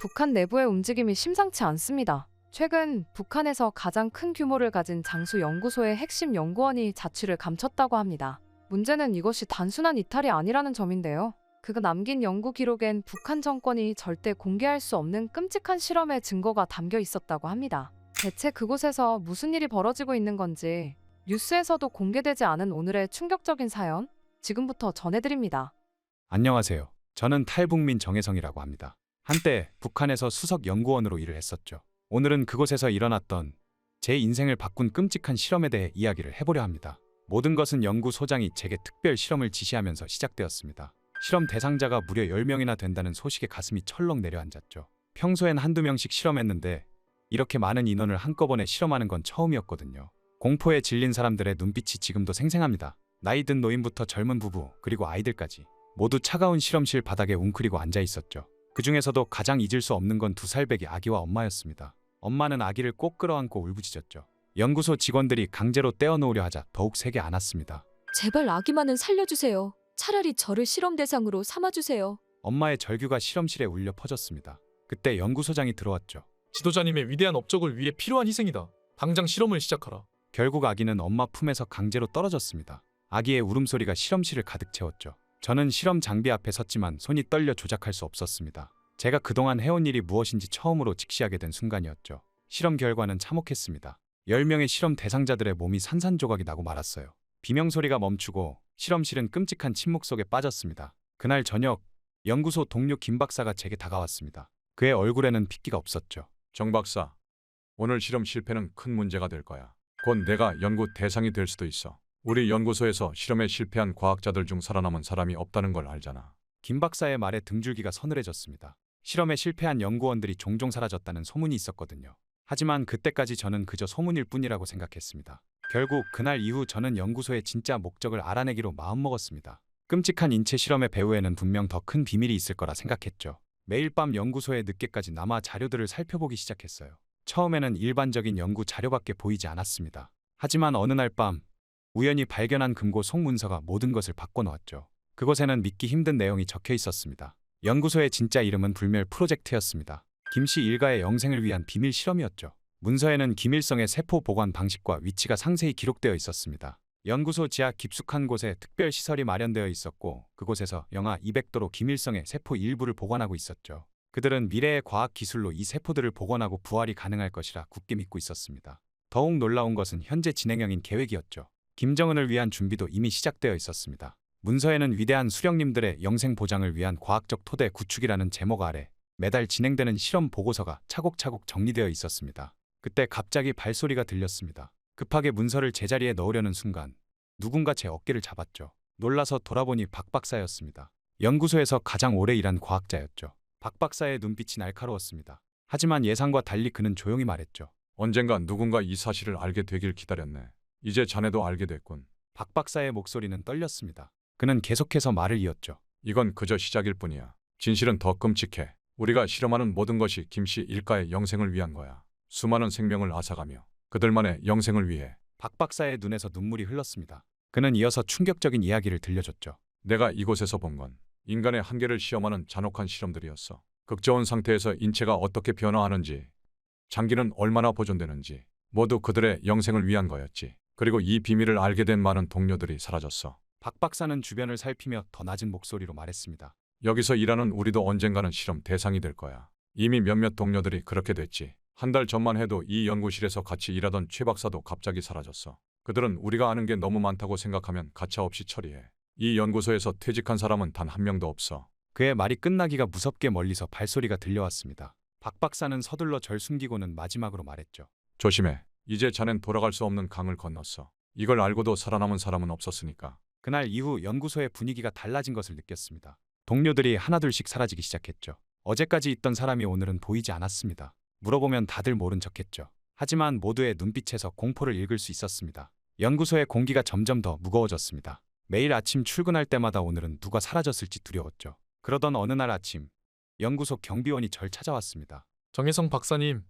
북한 내부의 움직임이 심상치 않습니다. 최근 북한에서 가장 큰 규모를 가진 장수 연구소의 핵심 연구원이 자취를 감췄다고 합니다. 문제는 이것이 단순한 이탈이 아니라는 점인데요. 그가 남긴 연구 기록엔 북한 정권이 절대 공개할 수 없는 끔찍한 실험의 증거가 담겨 있었다고 합니다. 대체 그곳에서 무슨 일이 벌어지고 있는 건지 뉴스에서도 공개되지 않은 오늘의 충격적인 사연 지금부터 전해드립니다. 안녕하세요. 저는 탈북민 정혜성이라고 합니다. 한때 북한에서 수석 연구원으로 일을 했었죠. 오늘은 그곳에서 일어났던 제 인생을 바꾼 끔찍한 실험에 대해 이야기를 해보려 합니다. 모든 것은 연구소장이 제게 특별 실험을 지시하면서 시작되었습니다. 실험 대상자가 무려 10명이나 된다는 소식에 가슴이 철렁 내려앉았죠. 평소엔 한두 명씩 실험했는데 이렇게 많은 인원을 한꺼번에 실험하는 건 처음이었거든요. 공포에 질린 사람들의 눈빛이 지금도 생생합니다. 나이 든 노인부터 젊은 부부 그리고 아이들까지 모두 차가운 실험실 바닥에 웅크리고 앉아 있었죠. 그 중에서도 가장 잊을 수 없는 건 2살배기 아기와 엄마였습니다. 엄마는 아기를 꼭 끌어안고 울부짖었죠. 연구소 직원들이 강제로 떼어놓으려 하자 더욱 세게 안았습니다. 제발 아기만은 살려주세요. 차라리 저를 실험 대상으로 삼아주세요. 엄마의 절규가 실험실에 울려 퍼졌습니다. 그때 연구소장이 들어왔죠. 지도자님의 위대한 업적을 위해 필요한 희생이다. 당장 실험을 시작하라. 결국 아기는 엄마 품에서 강제로 떨어졌습니다. 아기의 울음소리가 실험실을 가득 채웠죠. 저는 실험 장비 앞에 섰지만 손이 떨려 조작할 수 없었습니다. 제가 그동안 해온 일이 무엇인지 처음으로 직시하게 된 순간이었죠. 실험 결과는 참혹했습니다. 10명의 실험 대상자들의 몸이 산산조각이 나고 말았어요. 비명소리가 멈추고 실험실은 끔찍한 침묵 속에 빠졌습니다. 그날 저녁 연구소 동료 김 박사가 제게 다가왔습니다. 그의 얼굴에는 핏기가 없었죠. 정 박사, 오늘 실험 실패는 큰 문제가 될 거야. 곧 내가 연구 대상이 될 수도 있어. 우리 연구소에서 실험에 실패한 과학자들 중 살아남은 사람이 없다는 걸 알잖아. 김 박사의 말에 등줄기가 서늘해졌습니다. 실험에 실패한 연구원들이 종종 사라졌다는 소문이 있었거든요. 하지만 그때까지 저는 그저 소문일 뿐이라고 생각했습니다. 결국 그날 이후 저는 연구소의 진짜 목적을 알아내기로 마음먹었습니다. 끔찍한 인체 실험의 배후에는 분명 더 큰 비밀이 있을 거라 생각했죠. 매일 밤 연구소에 늦게까지 남아 자료들을 살펴보기 시작했어요. 처음에는 일반적인 연구 자료밖에 보이지 않았습니다. 하지만 어느 날 밤 우연히 발견한 금고 속문서가 모든 것을 바꿔놓았죠. 그곳에는 믿기 힘든 내용이 적혀 있었습니다. 연구소의 진짜 이름은 불멸 프로젝트였습니다. 김씨 일가의 영생을 위한 비밀 실험이었죠. 문서에는 김일성의 세포 보관 방식과 위치가 상세히 기록되어 있었습니다. 연구소 지하 깊숙한 곳에 특별 시설이 마련되어 있었고 그곳에서 영하 200도로 김일성의 세포 일부를 보관하고 있었죠. 그들은 미래의 과학 기술로 이 세포들을 복원하고 부활이 가능할 것이라 굳게 믿고 있었습니다. 더욱 놀라운 것은 현재 진행형인 계획이었죠. 김정은을 위한 준비도 이미 시작되어 있었습니다. 문서에는 위대한 수령님들의 영생 보장을 위한 과학적 토대 구축이라는 제목 아래 매달 진행되는 실험 보고서가 차곡차곡 정리되어 있었습니다. 그때 갑자기 발소리가 들렸습니다. 급하게 문서를 제자리에 넣으려는 순간 누군가 제 어깨를 잡았죠. 놀라서 돌아보니 박 박사였습니다. 연구소에서 가장 오래 일한 과학자였죠. 박 박사의 눈빛이 날카로웠습니다. 하지만 예상과 달리 그는 조용히 말했죠. 언젠가 누군가 이 사실을 알게 되길 기다렸네. 이제 자네도 알게 됐군. 박 박사의 목소리는 떨렸습니다. 그는 계속해서 말을 이었죠. 이건 그저 시작일 뿐이야. 진실은 더 끔찍해. 우리가 실험하는 모든 것이 김씨 일가의 영생을 위한 거야. 수많은 생명을 앗아가며 그들만의 영생을 위해. 박 박사의 눈에서 눈물이 흘렀습니다. 그는 이어서 충격적인 이야기를 들려줬죠. 내가 이곳에서 본 건 인간의 한계를 시험하는 잔혹한 실험들이었어. 극저온 상태에서 인체가 어떻게 변화하는지, 장기는 얼마나 보존되는지 모두 그들의 영생을 위한 거였지. 그리고 이 비밀을 알게 된 많은 동료들이 사라졌어. 박 박사는 주변을 살피며 더 낮은 목소리로 말했습니다. 여기서 일하는 우리도 언젠가는 실험 대상이 될 거야. 이미 몇몇 동료들이 그렇게 됐지. 한 달 전만 해도 이 연구실에서 같이 일하던 최 박사도 갑자기 사라졌어. 그들은 우리가 아는 게 너무 많다고 생각하면 가차없이 처리해. 이 연구소에서 퇴직한 사람은 단 한 명도 없어. 그의 말이 끝나기가 무섭게 멀리서 발소리가 들려왔습니다. 박 박사는 서둘러 절 숨기고는 마지막으로 말했죠. 조심해. 이제 자넨 돌아갈 수 없는 강을 건넜어. 이걸 알고도 살아남은 사람은 없었으니까. 그날 이후 연구소의 분위기가 달라진 것을 느꼈습니다. 동료들이 하나둘씩 사라지기 시작했죠. 어제까지 있던 사람이 오늘은 보이지 않았습니다. 물어보면 다들 모른 척했죠. 하지만 모두의 눈빛에서 공포를 읽을 수 있었습니다. 연구소의 공기가 점점 더 무거워졌습니다. 매일 아침 출근할 때마다 오늘은 누가 사라졌을지 두려웠죠. 그러던 어느 날 아침, 연구소 경비원이 절 찾아왔습니다. 정혜성 박사님,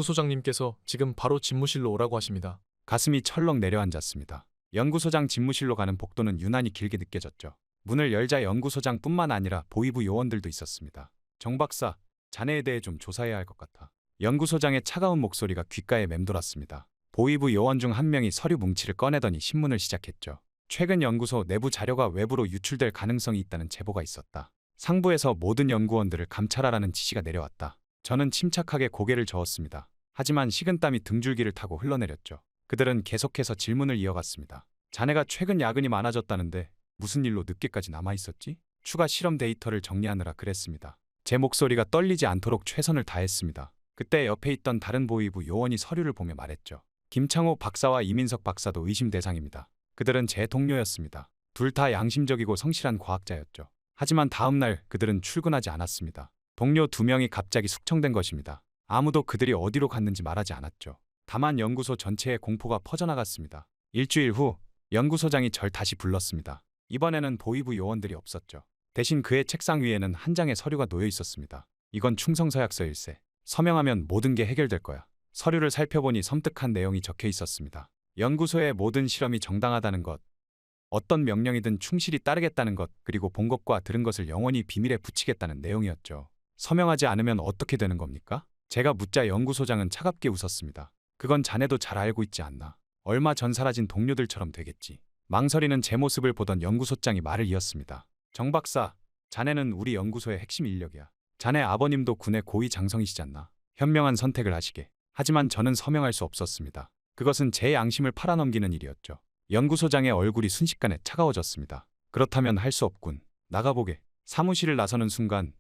연구소장님께서 지금 바로 집무실로 오라고 하십니다. 가슴이 철렁 내려앉았습니다. 연구소장 집무실로 가는 복도는 유난히 길게 느껴졌죠. 문을 열자 연구소장뿐만 아니라 보위부 요원들도 있었습니다. 정 박사, 자네에 대해 좀 조사해야 할 것 같아. 연구소장의 차가운 목소리가 귓가에 맴돌았습니다. 보위부 요원 중 한 명이 서류 뭉치를 꺼내더니 신문을 시작했죠. 최근 연구소 내부 자료가 외부로 유출될 가능성이 있다는 제보가 있었다. 상부에서 모든 연구원들을 감찰하라는 지시가 내려왔다. 저는 침착하게 고개를 저었습니다. 하지만 식은땀이 등줄기를 타고 흘러내렸죠. 그들은 계속해서 질문을 이어갔습니다. 자네가 최근 야근이 많아졌다는데 무슨 일로 늦게까지 남아있었지? 추가 실험 데이터를 정리하느라 그랬습니다. 제 목소리가 떨리지 않도록 최선을 다했습니다. 그때 옆에 있던 다른 보위부 요원이 서류를 보며 말했죠. 김창호 박사와 이민석 박사도 의심 대상입니다. 그들은 제 동료였습니다. 둘 다 양심적이고 성실한 과학자였죠. 하지만 다음 날 그들은 출근하지 않았습니다. 동료 2명이 갑자기 숙청된 것입니다. 아무도 그들이 어디로 갔는지 말하지 않았죠. 다만 연구소 전체에 공포가 퍼져나갔습니다. 일주일 후 연구소장이 절 다시 불렀습니다. 이번에는 보위부 요원들이 없었죠. 대신 그의 책상 위에는 한 장의 서류가 놓여 있었습니다. 이건 충성서약서일세. 서명하면 모든 게 해결될 거야. 서류를 살펴보니 섬뜩한 내용이 적혀 있었습니다. 연구소의 모든 실험이 정당하다는 것, 어떤 명령이든 충실히 따르겠다는 것, 그리고 본 것과 들은 것을 영원히 비밀에 붙이겠다는 내용이었죠. 서명하지 않으면 어떻게 되는 겁니까? 제가 묻자 연구소장은 차갑게 웃었습니다. 그건 자네도 잘 알고 있지 않나. 얼마 전 사라진 동료들처럼 되겠지. 망설이는 제 모습을 보던 연구소장이 말을 이었습니다. 정 박사, 자네는 우리 연구소의 핵심 인력이야. 자네 아버님도 군의 고위 장성이시잖나. 현명한 선택을 하시게. 하지만 저는 서명할 수 없었습니다. 그것은 제 양심을 팔아넘기는 일이었죠. 연구소장의 얼굴이 순식간에 차가워졌습니다. 그렇다면 할 수 없군. 나가보게. 사무실을 나서는 순간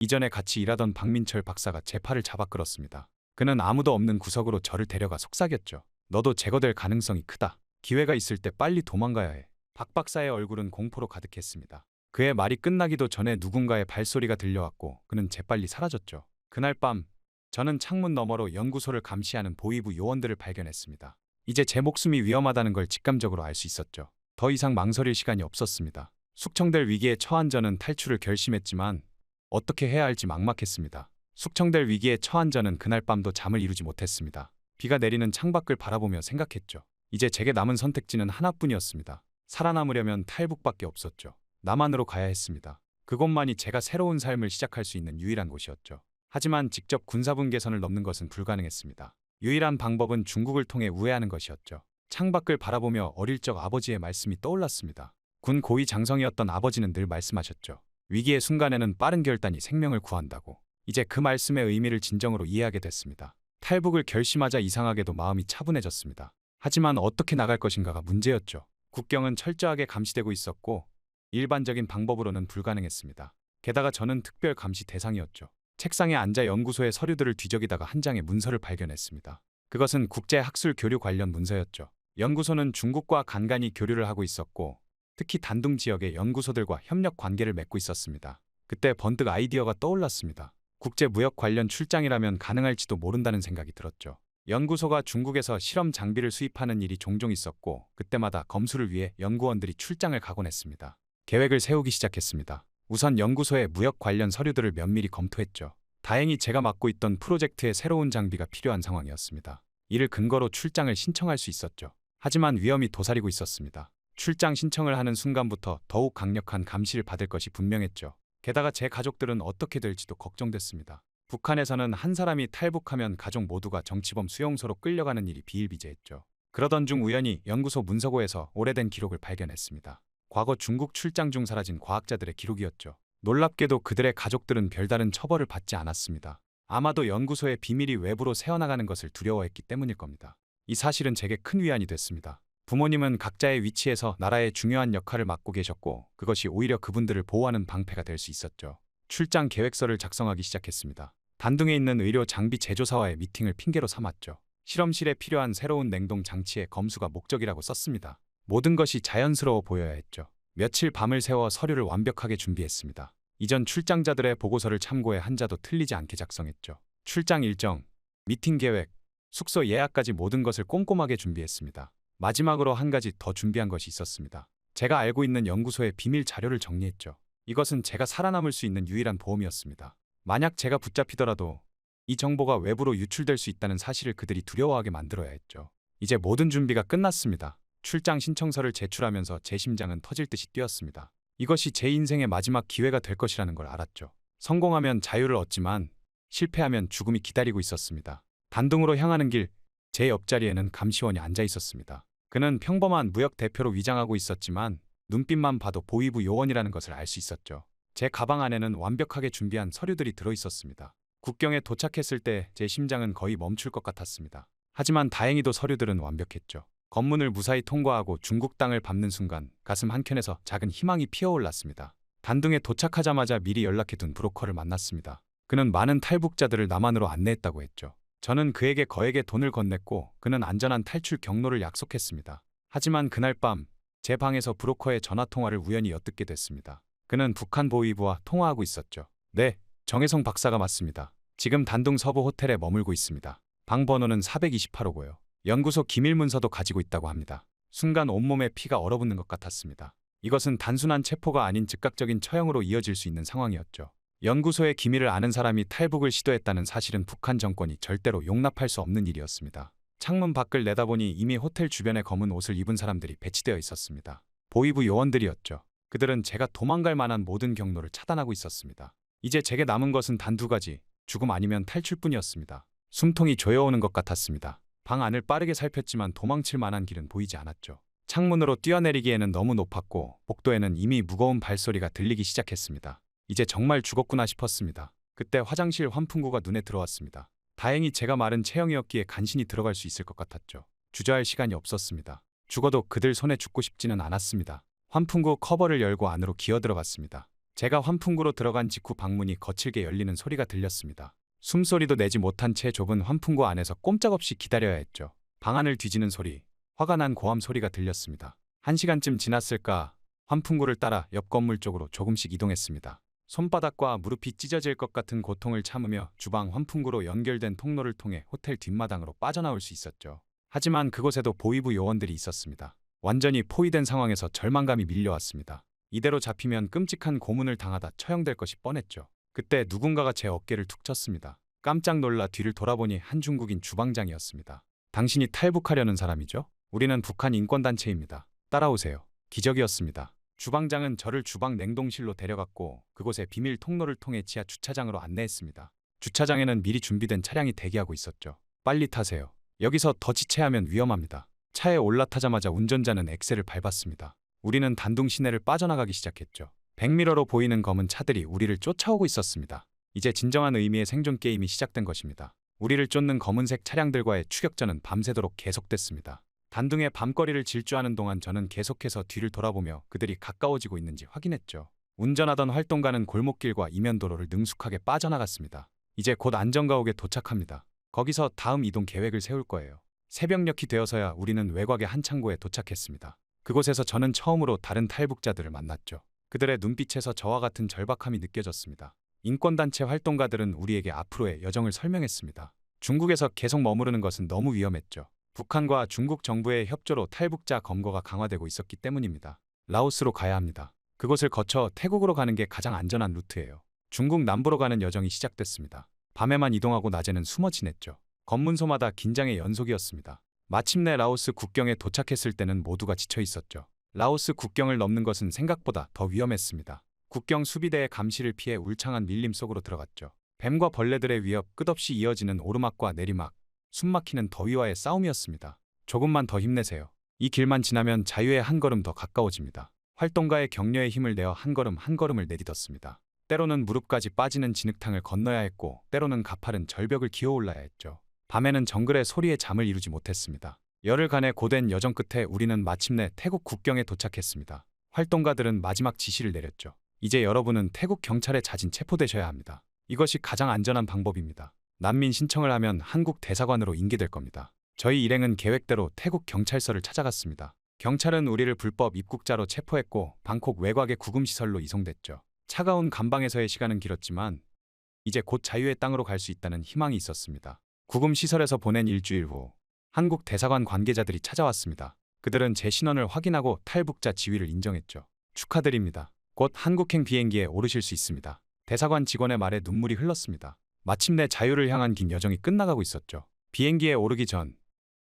이전에 같이 일하던 박민철 박사가 제 팔을 잡아 끌었습니다. 그는 아무도 없는 구석으로 저를 데려가 속삭였죠. 너도 제거될 가능성이 크다. 기회가 있을 때 빨리 도망가야 해. 박 박사의 얼굴은 공포로 가득했습니다. 그의 말이 끝나기도 전에 누군가의 발소리가 들려왔고 그는 재빨리 사라졌죠. 그날 밤 저는 창문 너머로 연구소를 감시하는 보위부 요원들을 발견했습니다. 이제 제 목숨이 위험하다는 걸 직감적으로 알 수 있었죠. 더 이상 망설일 시간이 없었습니다. 숙청될 위기에 처한 저는 탈출을 결심했지만 어떻게 해야 할지 막막했습니다. 숙청될 위기에 처한 저는 그날 밤도 잠을 이루지 못했습니다. 비가 내리는 창밖을 바라보며 생각했죠. 이제 제게 남은 선택지는 하나뿐이었습니다. 살아남으려면 탈북밖에 없었죠. 남한으로 가야 했습니다. 그곳만이 제가 새로운 삶을 시작할 수 있는 유일한 곳이었죠. 하지만 직접 군사분 계선을 넘는 것은 불가능했습니다. 유일한 방법은 중국을 통해 우회하는 것이었죠. 창밖을 바라보며 어릴 적 아버지의 말씀이 떠올랐습니다. 군 고위 장성이었던 아버지는 늘 말씀하셨죠. 위기의 순간에는 빠른 결단이 생명을 구한다고. 이제 그 말씀의 의미를 진정으로 이해하게 됐습니다. 탈북을 결심하자 이상하게도 마음이 차분해졌습니다. 하지만 어떻게 나갈 것인가가 문제였죠. 국경은 철저하게 감시되고 있었고 일반적인 방법으로는 불가능했습니다. 게다가 저는 특별 감시 대상이었죠. 책상에 앉아 연구소의 서류들을 뒤적이다가 한 장의 문서를 발견했습니다. 그것은 국제학술 교류 관련 문서였죠. 연구소는 중국과 간간히 교류를 하고 있었고 특히 단둥 지역의 연구소들과 협력 관계를 맺고 있었습니다. 그때 번뜩 아이디어가 떠올랐습니다. 국제무역 관련 출장이라면 가능할지도 모른다는 생각이 들었죠. 연구소가 중국에서 실험 장비를 수입하는 일이 종종 있었고 그때마다 검수를 위해 연구원들이 출장을 가곤 했습니다. 계획을 세우기 시작했습니다. 우선 연구소의 무역 관련 서류들을 면밀히 검토했죠. 다행히 제가 맡고 있던 프로젝트에 새로운 장비가 필요한 상황이었습니다. 이를 근거로 출장을 신청할 수 있었죠. 하지만 위험이 도사리고 있었습니다. 출장 신청을 하는 순간부터 더욱 강력한 감시를 받을 것이 분명했죠. 게다가 제 가족들은 어떻게 될지도 걱정됐습니다. 북한에서는 한 사람이 탈북하면 가족 모두가 정치범 수용소로 끌려가는 일이 비일비재했죠. 그러던 중 우연히 연구소 문서고에서 오래된 기록을 발견했습니다. 과거 중국 출장 중 사라진 과학자들의 기록이었죠. 놀랍게도 그들의 가족들은 별다른 처벌을 받지 않았습니다. 아마도 연구소의 비밀이 외부로 새어나가는 것을 두려워했기 때문일 겁니다. 이 사실은 제게 큰 위안이 됐습니다. 부모님은 각자의 위치에서 나라의 중요한 역할을 맡고 계셨고 그것이 오히려 그분들을 보호하는 방패가 될 수 있었죠. 출장 계획서를 작성하기 시작했습니다. 단둥에 있는 의료 장비 제조사와의 미팅을 핑계로 삼았죠. 실험실에 필요한 새로운 냉동 장치의 검수가 목적이라고 썼습니다. 모든 것이 자연스러워 보여야 했죠. 며칠 밤을 새워 서류를 완벽하게 준비했습니다. 이전 출장자들의 보고서를 참고해 한자도 틀리지 않게 작성했죠. 출장 일정, 미팅 계획, 숙소 예약까지 모든 것을 꼼꼼하게 준비했습니다. 마지막으로 한 가지 더 준비한 것이 있었습니다. 제가 알고 있는 연구소의 비밀 자료를 정리했죠. 이것은 제가 살아남을 수 있는 유일한 보험이었습니다. 만약 제가 붙잡히더라도 이 정보가 외부로 유출될 수 있다는 사실을 그들이 두려워하게 만들어야 했죠. 이제 모든 준비가 끝났습니다. 출장 신청서를 제출하면서 제 심장은 터질 듯이 뛰었습니다. 이것이 제 인생의 마지막 기회가 될 것이라는 걸 알았죠. 성공하면 자유를 얻지만 실패하면 죽음이 기다리고 있었습니다. 단둥으로 향하는 길, 제 옆자리에는 감시원이 앉아 있었습니다. 그는 평범한 무역 대표로 위장하고 있었지만 눈빛만 봐도 보위부 요원이라는 것을 알 수 있었죠. 제 가방 안에는 완벽하게 준비한 서류들이 들어 있었습니다. 국경에 도착했을 때 제 심장은 거의 멈출 것 같았습니다. 하지만 다행히도 서류들은 완벽했죠. 검문을 무사히 통과하고 중국 땅을 밟는 순간 가슴 한켠에서 작은 희망이 피어올랐습니다. 단둥에 도착하자마자 미리 연락해둔 브로커를 만났습니다. 그는 많은 탈북자들을 남한으로 안내했다고 했죠. 저는 그에게 거액의 돈을 건넸고 그는 안전한 탈출 경로를 약속했습니다. 하지만 그날 밤 제 방에서 브로커의 전화통화를 우연히 엿듣게 됐습니다. 그는 북한 보위부와 통화하고 있었죠. 네, 정혜성 박사가 맞습니다. 지금 단둥 서부 호텔에 머물고 있습니다. 방 번호는 428호고요. 연구소 기밀 문서도 가지고 있다고 합니다. 순간 온몸에 피가 얼어붙는 것 같았습니다. 이것은 단순한 체포가 아닌 즉각적인 처형으로 이어질 수 있는 상황이었죠. 연구소의 기밀을 아는 사람이 탈북을 시도했다는 사실은 북한 정권이 절대로 용납할 수 없는 일이었습니다. 창문 밖을 내다보니 이미 호텔 주변에 검은 옷을 입은 사람들이 배치되어 있었습니다. 보위부 요원들이었죠. 그들은 제가 도망갈 만한 모든 경로를 차단하고 있었습니다. 이제 제게 남은 것은 단 2가지, 죽음 아니면 탈출뿐이었습니다. 숨통이 조여오는 것 같았습니다. 방 안을 빠르게 살폈지만 도망칠 만한 길은 보이지 않았죠. 창문으로 뛰어내리기에는 너무 높았고 복도에는 이미 무거운 발소리가 들리기 시작했습니다. 이제 정말 죽었구나 싶었습니다. 그때 화장실 환풍구가 눈에 들어왔습니다. 다행히 제가 마른 체형이었기에 간신히 들어갈 수 있을 것 같았죠. 주저할 시간이 없었습니다. 죽어도 그들 손에 죽고 싶지는 않았습니다. 환풍구 커버를 열고 안으로 기어들어갔습니다. 제가 환풍구로 들어간 직후 방문이 거칠게 열리는 소리가 들렸습니다. 숨소리도 내지 못한 채 좁은 환풍구 안에서 꼼짝없이 기다려야 했죠. 방 안을 뒤지는 소리, 화가 난 고함 소리가 들렸습니다. 1시간쯤 지났을까 환풍구를 따라 옆 건물 쪽으로 조금씩 이동했습니다. 손바닥과 무릎이 찢어질 것 같은 고통을 참으며 주방 환풍구로 연결된 통로를 통해 호텔 뒷마당으로 빠져나올 수 있었죠. 하지만 그곳에도 보위부 요원들이 있었습니다. 완전히 포위된 상황에서 절망감이 밀려왔습니다. 이대로 잡히면 끔찍한 고문을 당하다 처형될 것이 뻔했죠. 그때 누군가가 제 어깨를 툭 쳤습니다. 깜짝 놀라 뒤를 돌아보니 한 중국인 주방장이었습니다. 당신이 탈북하려는 사람이죠? 우리는 북한 인권단체입니다. 따라오세요. 기적이었습니다. 주방장은 저를 주방 냉동실로 데려갔고 그곳의 비밀 통로를 통해 지하 주차장으로 안내했습니다. 주차장에는 미리 준비된 차량이 대기하고 있었죠. 빨리 타세요. 여기서 더 지체하면 위험합니다. 차에 올라타자마자 운전자는 엑셀을 밟았습니다. 우리는 단둥 시내를 빠져나가기 시작했죠. 백미러로 보이는 검은 차들이 우리를 쫓아오고 있었습니다. 이제 진정한 의미의 생존 게임이 시작된 것입니다. 우리를 쫓는 검은색 차량들과의 추격전은 밤새도록 계속됐습니다. 단둥의 밤거리를 질주하는 동안 저는 계속해서 뒤를 돌아보며 그들이 가까워지고 있는지 확인했죠. 운전하던 활동가는 골목길과 이면도로를 능숙하게 빠져나갔습니다. 이제 곧 안전가옥에 도착합니다. 거기서 다음 이동 계획을 세울 거예요. 새벽녘이 되어서야 우리는 외곽의 한 창고에 도착했습니다. 그곳에서 저는 처음으로 다른 탈북자들을 만났죠. 그들의 눈빛에서 저와 같은 절박함이 느껴졌습니다. 인권단체 활동가들은 우리에게 앞으로의 여정을 설명했습니다. 중국에서 계속 머무르는 것은 너무 위험했죠. 북한과 중국 정부의 협조로 탈북자 검거가 강화되고 있었기 때문입니다. 라오스로 가야 합니다. 그곳을 거쳐 태국으로 가는 게 가장 안전한 루트예요. 중국 남부로 가는 여정이 시작됐습니다. 밤에만 이동하고 낮에는 숨어 지냈죠. 검문소마다 긴장의 연속이었습니다. 마침내 라오스 국경에 도착했을 때는 모두가 지쳐 있었죠. 라오스 국경을 넘는 것은 생각보다 더 위험했습니다. 국경 수비대의 감시를 피해 울창한 밀림 속으로 들어갔죠. 뱀과 벌레들의 위협, 끝없이 이어지는 오르막과 내리막, 숨막히는 더위와의 싸움이었습니다. 조금만 더 힘내세요. 이 길만 지나면 자유의 한 걸음 더 가까워집니다. 활동가의 격려에 힘을 내어 한 걸음 한 걸음을 내딛었습니다. 때로는 무릎까지 빠지는 진흙탕을 건너야 했고 때로는 가파른 절벽을 기어올라야 했죠. 밤에는 정글의 소리에 잠을 이루지 못했습니다. 열흘간의 고된 여정 끝에 우리는 마침내 태국 국경에 도착했습니다. 활동가들은 마지막 지시를 내렸죠. 이제 여러분은 태국 경찰에 자진 체포되셔야 합니다. 이것이 가장 안전한 방법입니다. 난민 신청을 하면 한국 대사관으로 인계될 겁니다. 저희 일행은 계획대로 태국 경찰서를 찾아갔습니다. 경찰은 우리를 불법 입국자로 체포했고 방콕 외곽의 구금시설로 이송됐죠. 차가운 감방에서의 시간은 길었지만 이제 곧 자유의 땅으로 갈 수 있다는 희망이 있었습니다. 구금시설에서 보낸 일주일 후 한국 대사관 관계자들이 찾아왔습니다. 그들은 제 신원을 확인하고 탈북자 지위를 인정했죠. 축하드립니다. 곧 한국행 비행기에 오르실 수 있습니다. 대사관 직원의 말에 눈물이 흘렀습니다. 마침내 자유를 향한 긴 여정이 끝나가고 있었죠. 비행기에 오르기 전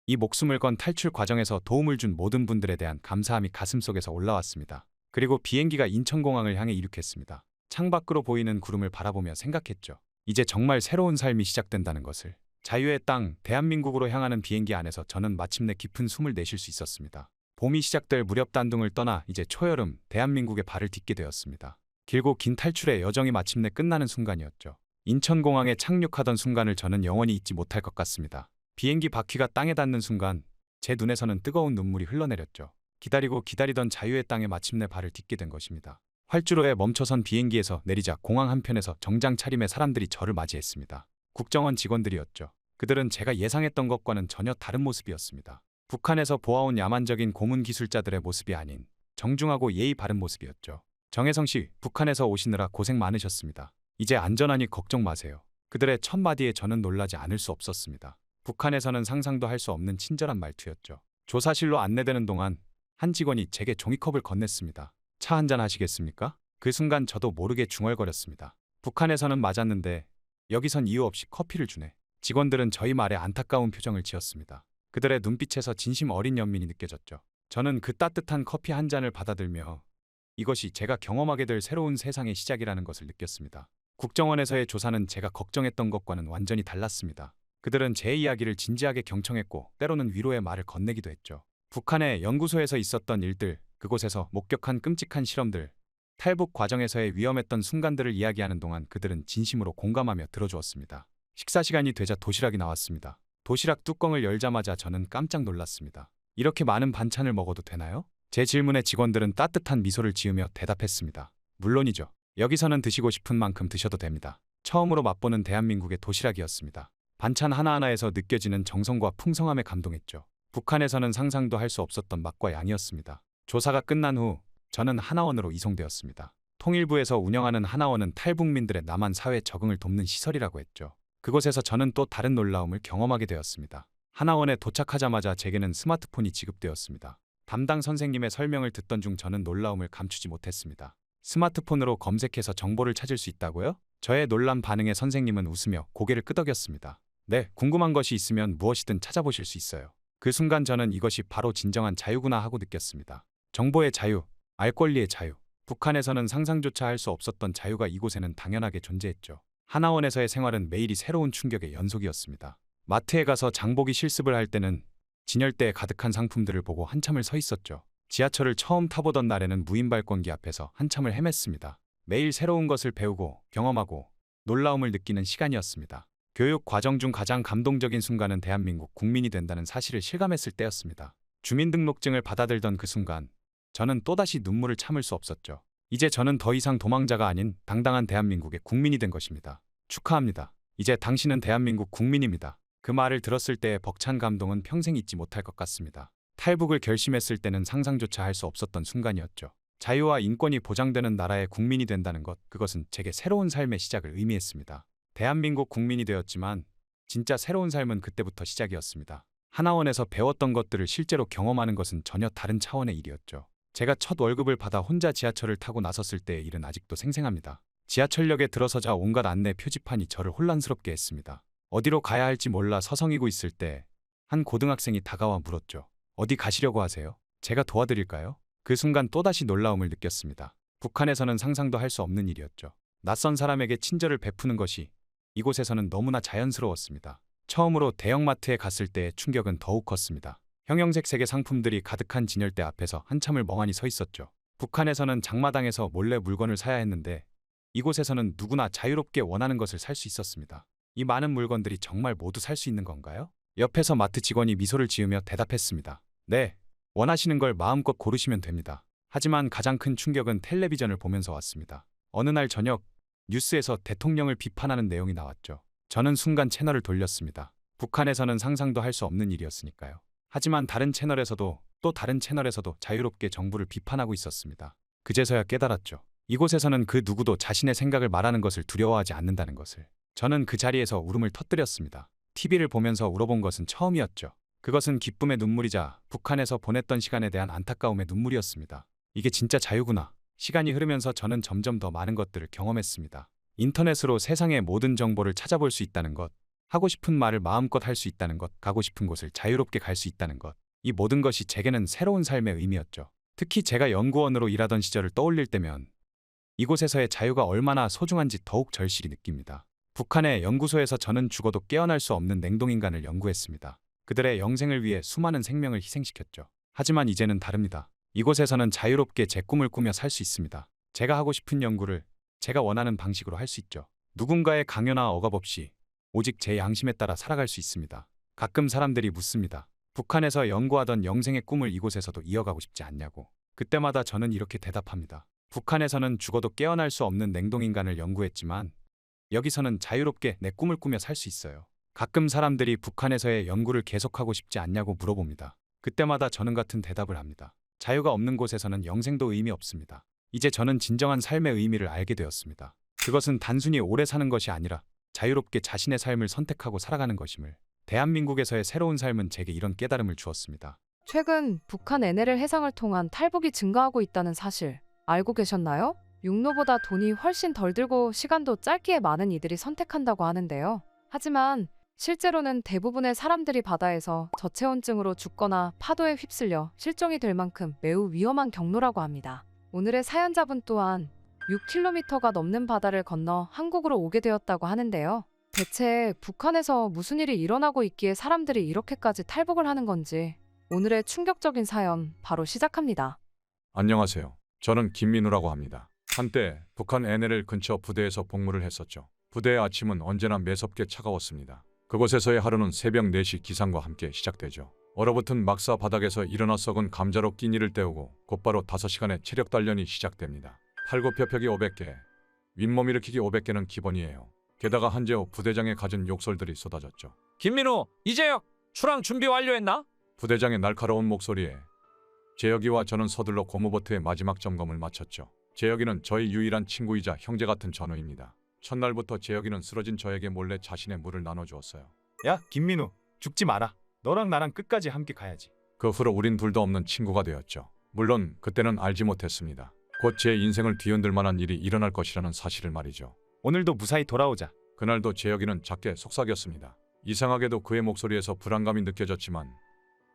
이 목숨을 건 탈출 과정에서 도움을 준 모든 분들에 대한 감사함이 가슴속에서 올라왔습니다. 그리고 비행기가 인천공항을 향해 이륙했습니다. 창밖으로 보이는 구름을 바라보며 생각했죠. 이제 정말 새로운 삶이 시작된다는 것을. 자유의 땅, 대한민국으로 향하는 비행기 안에서 저는 마침내 깊은 숨을 내쉴 수 있었습니다. 봄이 시작될 무렵 단둥을 떠나 이제 초여름 대한민국에 발을 딛게 되었습니다. 길고 긴 탈출의 여정이 마침내 끝나는 순간이었죠. 인천공항에 착륙하던 순간을 저는 영원히 잊지 못할 것 같습니다. 비행기 바퀴가 땅에 닿는 순간 제 눈에서는 뜨거운 눈물이 흘러내렸죠. 기다리고 기다리던 자유의 땅에 마침내 발을 딛게 된 것입니다. 활주로에 멈춰선 비행기에서 내리자 공항 한편에서 정장 차림의 사람들이 저를 맞이했습니다. 국정원 직원들이었죠. 그들은 제가 예상했던 것과는 전혀 다른 모습이었습니다. 북한에서 보아온 야만적인 고문 기술자들의 모습이 아닌 정중하고 예의 바른 모습이었죠. 정혜성 씨, 북한에서 오시느라 고생 많으셨습니다. 이제 안전하니 걱정 마세요. 그들의 첫 마디에 저는 놀라지 않을 수 없었습니다. 북한에서는 상상도 할 수 없는 친절한 말투였죠. 조사실로 안내되는 동안 한 직원이 제게 종이컵을 건넸습니다. 차 한잔 하시겠습니까? 그 순간 저도 모르게 중얼거렸습니다. 북한에서는 맞았는데 여기선 이유 없이 커피를 주네. 직원들은 저희 말에 안타까운 표정을 지었습니다. 그들의 눈빛에서 진심 어린 연민이 느껴졌죠. 저는 그 따뜻한 커피 한 잔을 받아들며 이것이 제가 경험하게 될 새로운 세상의 시작이라는 것을 느꼈습니다. 국정원에서의 조사는 제가 걱정했던 것과는 완전히 달랐습니다. 그들은 제 이야기를 진지하게 경청했고 때로는 위로의 말을 건네기도 했죠. 북한의 연구소에서 있었던 일들, 그곳에서 목격한 끔찍한 실험들, 탈북 과정에서의 위험했던 순간들을 이야기하는 동안 그들은 진심으로 공감하며 들어주었습니다. 식사 시간이 되자 도시락이 나왔습니다. 도시락 뚜껑을 열자마자 저는 깜짝 놀랐습니다. 이렇게 많은 반찬을 먹어도 되나요? 제 질문에 직원들은 따뜻한 미소를 지으며 대답했습니다. 물론이죠. 여기서는 드시고 싶은 만큼 드셔도 됩니다. 처음으로 맛보는 대한민국의 도시락이었습니다. 반찬 하나하나에서 느껴지는 정성과 풍성함에 감동했죠. 북한에서는 상상도 할 수 없었던 맛과 양이었습니다. 조사가 끝난 후 저는 하나원으로 이송되었습니다. 통일부에서 운영하는 하나원은 탈북민들의 남한 사회 적응을 돕는 시설이라고 했죠. 그곳에서 저는 또 다른 놀라움을 경험하게 되었습니다. 하나원에 도착하자마자 제게는 스마트폰이 지급되었습니다. 담당 선생님의 설명을 듣던 중 저는 놀라움을 감추지 못했습니다. 스마트폰으로 검색해서 정보를 찾을 수 있다고요? 저의 놀란 반응에 선생님은 웃으며 고개를 끄덕였습니다. 네, 궁금한 것이 있으면 무엇이든 찾아보실 수 있어요. 그 순간 저는 이것이 바로 진정한 자유구나 하고 느꼈습니다. 정보의 자유, 알 권리의 자유. 북한에서는 상상조차 할 수 없었던 자유가 이곳에는 당연하게 존재했죠. 하나원에서의 생활은 매일이 새로운 충격의 연속이었습니다. 마트에 가서 장보기 실습을 할 때는 진열대에 가득한 상품들을 보고 한참을 서 있었죠. 지하철을 처음 타보던 날에는 무인 발권기 앞에서 한참을 헤맸습니다. 매일 새로운 것을 배우고 경험하고 놀라움을 느끼는 시간이었습니다. 교육 과정 중 가장 감동적인 순간은 대한민국 국민이 된다는 사실을 실감했을 때였습니다. 주민등록증을 받아들던 그 순간 저는 또다시 눈물을 참을 수 없었죠. 이제 저는 더 이상 도망자가 아닌 당당한 대한민국의 국민이 된 것입니다. 축하합니다. 이제 당신은 대한민국 국민입니다. 그 말을 들었을 때의 벅찬 감동은 평생 잊지 못할 것 같습니다. 탈북을 결심했을 때는 상상조차 할 수 없었던 순간이었죠. 자유와 인권이 보장되는 나라의 국민이 된다는 것, 그것은 제게 새로운 삶의 시작을 의미했습니다. 대한민국 국민이 되었지만 진짜 새로운 삶은 그때부터 시작이었습니다. 하나원에서 배웠던 것들을 실제로 경험하는 것은 전혀 다른 차원의 일이었죠. 제가 첫 월급을 받아 혼자 지하철을 타고 나섰을 때의 일은 아직도 생생합니다. 지하철역에 들어서자 온갖 안내 표지판이 저를 혼란스럽게 했습니다. 어디로 가야 할지 몰라 서성이고 있을 때 한 고등학생이 다가와 물었죠. 어디 가시려고 하세요? 제가 도와드릴까요? 그 순간 또다시 놀라움을 느꼈습니다. 북한에서는 상상도 할 수 없는 일이었죠. 낯선 사람에게 친절을 베푸는 것이 이곳에서는 너무나 자연스러웠습니다. 처음으로 대형마트에 갔을 때의 충격은 더욱 컸습니다. 형형색 색의 상품들이 가득한 진열대 앞에서 한참을 멍하니 서 있었죠. 북한에서는 장마당에서 몰래 물건을 사야 했는데 이곳에서는 누구나 자유롭게 원하는 것을 살 수 있었습니다. 이 많은 물건들이 정말 모두 살 수 있는 건가요? 옆에서 마트 직원이 미소를 지으며 대답했습니다. 네, 원하시는 걸 마음껏 고르시면 됩니다. 하지만 가장 큰 충격은 텔레비전을 보면서 왔습니다. 어느 날 저녁 뉴스에서 대통령을 비판하는 내용이 나왔죠. 저는 순간 채널을 돌렸습니다. 북한에서는 상상도 할 수 없는 일이었으니까요. 하지만 다른 채널에서도 또 다른 채널에서도 자유롭게 정부를 비판하고 있었습니다. 그제서야 깨달았죠. 이곳에서는 그 누구도 자신의 생각을 말하는 것을 두려워하지 않는다는 것을. 저는 그 자리에서 울음을 터뜨렸습니다. TV를 보면서 울어본 것은 처음이었죠. 그것은 기쁨의 눈물이자 북한에서 보냈던 시간에 대한 안타까움의 눈물이었습니다. 이게 진짜 자유구나. 시간이 흐르면서 저는 점점 더 많은 것들을 경험했습니다. 인터넷으로 세상의 모든 정보를 찾아볼 수 있다는 것, 하고 싶은 말을 마음껏 할 수 있다는 것, 가고 싶은 곳을 자유롭게 갈 수 있다는 것. 이 모든 것이 제게는 새로운 삶의 의미였죠. 특히 제가 연구원으로 일하던 시절을 떠올릴 때면 이곳에서의 자유가 얼마나 소중한지 더욱 절실히 느낍니다. 북한의 연구소에서 저는 죽어도 깨어날 수 없는 냉동인간을 연구했습니다. 그들의 영생을 위해 수많은 생명을 희생시켰죠. 하지만 이제는 다릅니다. 이곳에서는 자유롭게 제 꿈을 꾸며 살 수 있습니다. 제가 하고 싶은 연구를 제가 원하는 방식으로 할 수 있죠. 누군가의 강요나 억압 없이 오직 제 양심에 따라 살아갈 수 있습니다. 가끔 사람들이 묻습니다. 북한에서 연구하던 영생의 꿈을 이곳에서도 이어가고 싶지 않냐고. 그때마다 저는 이렇게 대답합니다. 북한에서는 죽어도 깨어날 수 없는 냉동인간을 연구했지만 여기서는 자유롭게 내 꿈을 꾸며 살 수 있어요. 가끔 사람들이 북한에서의 연구를 계속하고 싶지 않냐고 물어봅니다. 그때마다 저는 같은 대답을 합니다. 자유가 없는 곳에서는 영생도 의미 없습니다. 이제 저는 진정한 삶의 의미를 알게 되었습니다. 그것은 단순히 오래 사는 것이 아니라 자유롭게 자신의 삶을 선택하고 살아가는 것임을. 대한민국에서의 새로운 삶은 제게 이런 깨달음을 주었습니다. 최근 북한 NLL 해상을 통한 탈북이 증가하고 있다는 사실 알고 계셨나요? 육로보다 돈이 훨씬 덜 들고 시간도 짧기에 많은 이들이 선택한다고 하는데요. 하지만 실제로는 대부분의 사람들이 바다에서 저체온증으로 죽거나 파도에 휩쓸려 실종이 될 만큼 매우 위험한 경로라고 합니다. 오늘의 사연자분 또한 6km가 넘는 바다를 건너 한국으로 오게 되었다고 하는데요. 대체 북한에서 무슨 일이 일어나고 있기에 사람들이 이렇게까지 탈북을 하는 건지 오늘의 충격적인 사연 바로 시작합니다. 안녕하세요. 저는 김민우라고 합니다. 한때 북한 NLL 근처 부대에서 복무를 했었죠. 부대의 아침은 언제나 매섭게 차가웠습니다. 그곳에서의 하루는 새벽 4시 기상과 함께 시작되죠. 얼어붙은 막사 바닥에서 일어나 썩은 감자로 끼니를 때우고 곧바로 5시간의 체력 단련이 시작됩니다. 팔굽혀펴기 500개, 윗몸 일으키기 500개는 기본이에요. 게다가 한재호 부대장의 갖은 욕설들이 쏟아졌죠. 김민우, 이재혁, 출항 준비 완료했나? 부대장의 날카로운 목소리에 재혁이와 저는 서둘러 고무보트의 마지막 점검을 마쳤죠. 재혁이는 저희 유일한 친구이자 형제 같은 전우입니다. 첫날부터 재혁이는 쓰러진 저에게 몰래 자신의 물을 나눠주었어요. 야, 김민우, 죽지 마라. 너랑 나랑 끝까지 함께 가야지. 그 후로 우린 둘도 없는 친구가 되었죠. 물론 그때는 알지 못했습니다. 곧 제 인생을 뒤흔들 만한 일이 일어날 것이라는 사실을 말이죠. 오늘도 무사히 돌아오자. 그날도 재혁이는 작게 속삭였습니다. 이상하게도 그의 목소리에서 불안감이 느껴졌지만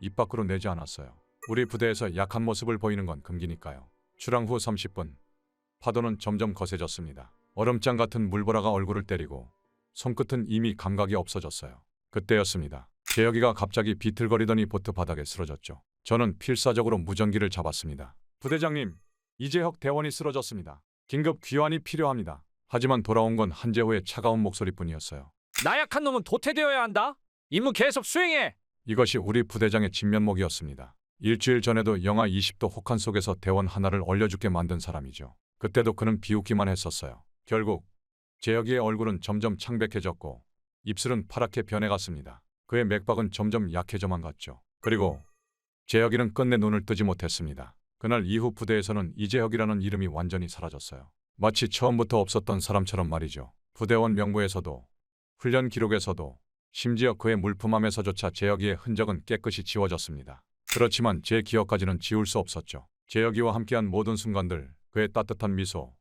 입 밖으로 내지 않았어요. 우리 부대에서 약한 모습을 보이는 건 금기니까요. 출항 후 30분, 파도는 점점 거세졌습니다. 얼음장 같은 물보라가 얼굴을 때리고 손끝은 이미 감각이 없어졌어요. 그때였습니다. 재혁이가 갑자기 비틀거리더니 보트 바닥에 쓰러졌죠. 저는 필사적으로 무전기를 잡았습니다. 부대장님, 이재혁 대원이 쓰러졌습니다. 긴급 귀환이 필요합니다. 하지만 돌아온 건 한재호의 차가운 목소리뿐이었어요. 나약한 놈은 도태되어야 한다. 임무 계속 수행해. 이것이 우리 부대장의 진면목이었습니다. 일주일 전에도 영하 20도 혹한 속에서 대원 하나를 얼려죽게 만든 사람이죠. 그때도 그는 비웃기만 했었어요. 결국 재혁이의 얼굴은 점점 창백해졌고 입술은 파랗게 변해갔습니다. 그의 맥박은 점점 약해져만 갔죠. 그리고 재혁이는 끝내 눈을 뜨지 못했습니다. 그날 이후 부대에서는 이재혁이라는 이름이 완전히 사라졌어요. 마치 처음부터 없었던 사람처럼 말이죠. 부대원 명부에서도 훈련 기록에서도 심지어 그의 물품함에서조차 재혁이의 흔적은 깨끗이 지워졌습니다. 그렇지만 제 기억까지는 지울 수 없었죠. 재혁이와 함께한 모든 순간들, 그의 따뜻한 미소,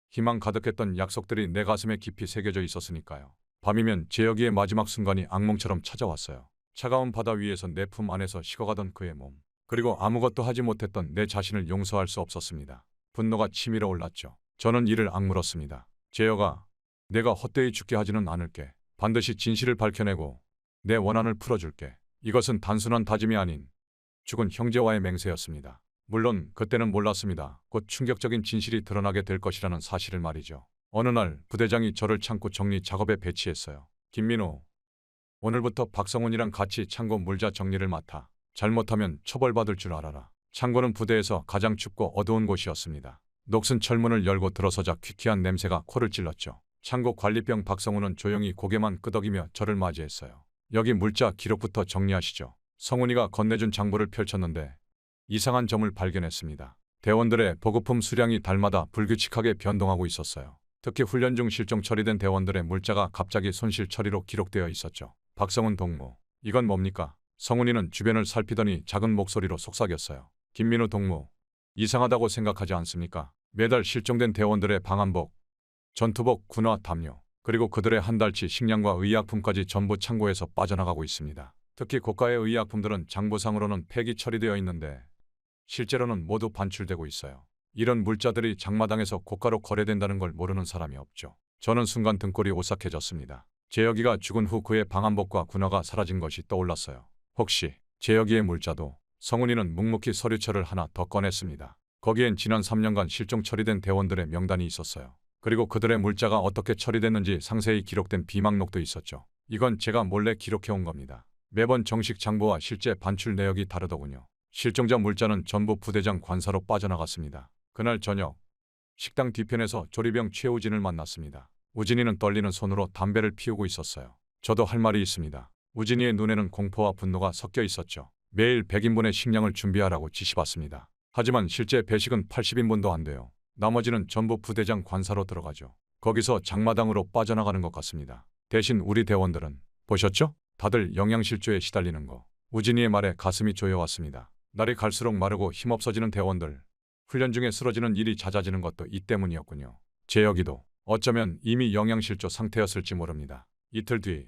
희망 가득했던 약속들이 내 가슴에 깊이 새겨져 있었으니까요. 밤이면 재혁이의 마지막 순간이 악몽처럼 찾아왔어요. 차가운 바다 위에서 내 품 안에서 식어가던 그의 몸. 그리고 아무것도 하지 못했던 내 자신을 용서할 수 없었습니다. 분노가 치밀어 올랐죠. 저는 이를 악물었습니다. 재혁아, 내가 헛되이 죽게 하지는 않을게. 반드시 진실을 밝혀내고 내 원한을 풀어줄게. 이것은 단순한 다짐이 아닌 죽은 형제와의 맹세였습니다. 물론 그때는 몰랐습니다. 곧 충격적인 진실이 드러나게 될 것이라는 사실을 말이죠. 어느 날 부대장이 저를 창고 정리 작업에 배치했어요. 김민우, 오늘부터 박성훈이랑 같이 창고 물자 정리를 맡아. 잘못하면 처벌받을 줄 알아라. 창고는 부대에서 가장 춥고 어두운 곳이었습니다. 녹슨 철문을 열고 들어서자 퀴퀴한 냄새가 코를 찔렀죠. 창고 관리병 박성훈은 조용히 고개만 끄덕이며 저를 맞이했어요. 여기 물자 기록부터 정리하시죠. 성훈이가 건네준 장부를 펼쳤는데 이상한 점을 발견했습니다. 대원들의 보급품 수량이 달마다 불규칙하게 변동하고 있었어요. 특히 훈련 중 실종 처리된 대원들의 물자가 갑자기 손실 처리로 기록되어 있었죠. 박성훈 동무, 이건 뭡니까? 성훈이는 주변을 살피더니 작은 목소리로 속삭였어요. 김민우 동무, 이상하다고 생각하지 않습니까? 매달 실종된 대원들의 방한복, 전투복, 군화, 담요, 그리고 그들의 한 달치 식량과 의약품까지 전부 창고에서 빠져나가고 있습니다. 특히 고가의 의약품들은 장부상으로는 폐기 처리되어 있는데 실제로는 모두 반출되고 있어요. 이런 물자들이 장마당에서 고가로 거래된다는 걸 모르는 사람이 없죠. 저는 순간 등골이 오싹해졌습니다. 재혁이가 죽은 후 그의 방한복과 군화가 사라진 것이 떠올랐어요. 혹시 재혁이의 물자도? 성훈이는 묵묵히 서류철을 하나 더 꺼냈습니다. 거기엔 지난 3년간 실종 처리된 대원들의 명단이 있었어요. 그리고 그들의 물자가 어떻게 처리됐는지 상세히 기록된 비망록도 있었죠. 이건 제가 몰래 기록해온 겁니다. 매번 정식 장부와 실제 반출 내역이 다르더군요. 실종자 물자는 전부 부대장 관사로 빠져나갔습니다. 그날 저녁 식당 뒤편에서 조리병 최우진을 만났습니다. 우진이는 떨리는 손으로 담배를 피우고 있었어요. 저도 할 말이 있습니다. 우진이의 눈에는 공포와 분노가 섞여 있었죠. 매일 100인분의 식량을 준비하라고 지시받습니다. 하지만 실제 배식은 80인분도 안 돼요. 나머지는 전부 부대장 관사로 들어가죠. 거기서 장마당으로 빠져나가는 것 같습니다. 대신 우리 대원들은 보셨죠? 다들 영양실조에 시달리는 거. 우진이의 말에 가슴이 조여왔습니다. 날이 갈수록 마르고 힘없어지는 대원들. 훈련 중에 쓰러지는 일이 잦아지는 것도 이 때문이었군요. 재혁이도 어쩌면 이미 영양실조 상태였을지 모릅니다. 이틀 뒤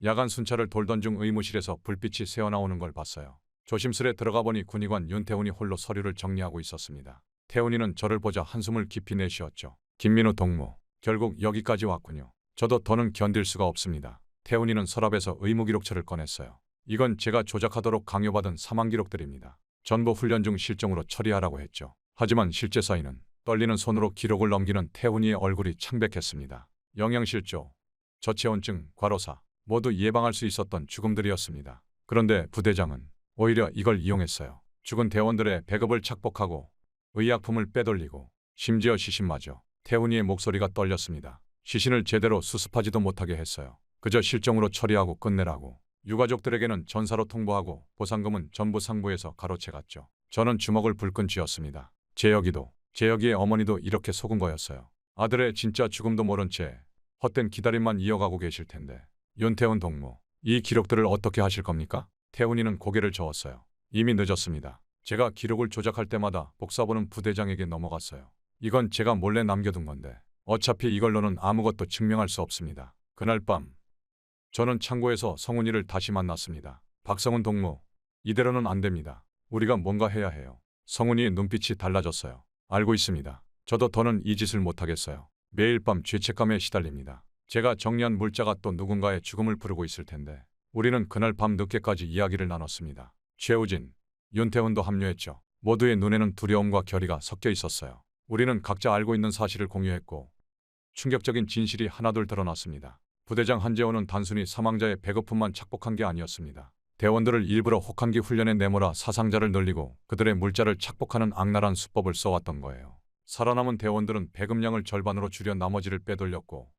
야간 순찰을 돌던 중 의무실에서 불빛이 새어나오는 걸 봤어요. 조심스레 들어가 보니 군의관 윤태훈이 홀로 서류를 정리하고 있었습니다. 태훈이는 저를 보자 한숨을 깊이 내쉬었죠. 김민우 동무, 결국 여기까지 왔군요. 저도 더는 견딜 수가 없습니다. 태훈이는 서랍에서 의무기록처를 꺼냈어요. 이건 제가 조작하도록 강요받은 사망기록들입니다. 전부 훈련 중 실종으로 처리하라고 했죠. 하지만 실제 사인은 떨리는 손으로 기록을 넘기는 태훈이의 얼굴이 창백했습니다. 영양실조, 저체온증, 과로사 모두 예방할 수 있었던 죽음들이었습니다. 그런데 부대장은 오히려 이걸 이용했어요. 죽은 대원들의 배급을 착복하고 의약품을 빼돌리고 심지어 시신마저. 태훈이의 목소리가 떨렸습니다. 시신을 제대로 수습하지도 못하게 했어요. 그저 실종으로 처리하고 끝내라고. 유가족들에게는 전사로 통보하고 보상금은 전부 상부에서 가로채 갔죠. 저는 주먹을 불끈 쥐었습니다. 재혁이의 어머니도 이렇게 속은 거였어요. 아들의 진짜 죽음도 모른 채 헛된 기다림만 이어가고 계실 텐데. 윤태훈 동무, 이 기록들을 어떻게 하실 겁니까? 태훈이는 고개를 저었어요. 이미 늦었습니다. 제가 기록을 조작할 때마다 복사본은 부대장에게 넘어갔어요. 이건 제가 몰래 남겨둔 건데 어차피 이걸로는 아무것도 증명할 수 없습니다. 그날 밤 저는 창고에서 성훈이를 다시 만났습니다. 박성훈 동무, 이대로는 안 됩니다. 우리가 뭔가 해야 해요. 성훈이의 눈빛이 달라졌어요. 알고 있습니다. 저도 더는 이 짓을 못하겠어요. 매일 밤 죄책감에 시달립니다. 제가 정리한 물자가 또 누군가의 죽음을 부르고 있을 텐데. 우리는 그날 밤 늦게까지 이야기를 나눴습니다. 최우진, 윤태훈도 합류했죠. 모두의 눈에는 두려움과 결의가 섞여 있었어요. 우리는 각자 알고 있는 사실을 공유했고 충격적인 진실이 하나둘 드러났습니다. 부대장 한재호는 단순히 사망자의 배급품만 착복한 게 아니었습니다. 대원들을 일부러 혹한기 훈련에 내몰아 사상자를 늘리고 그들의 물자를 착복하는 악랄한 수법을 써왔던 거예요. 살아남은 대원들은 배급량을 절반으로 줄여 나머지를 빼돌렸고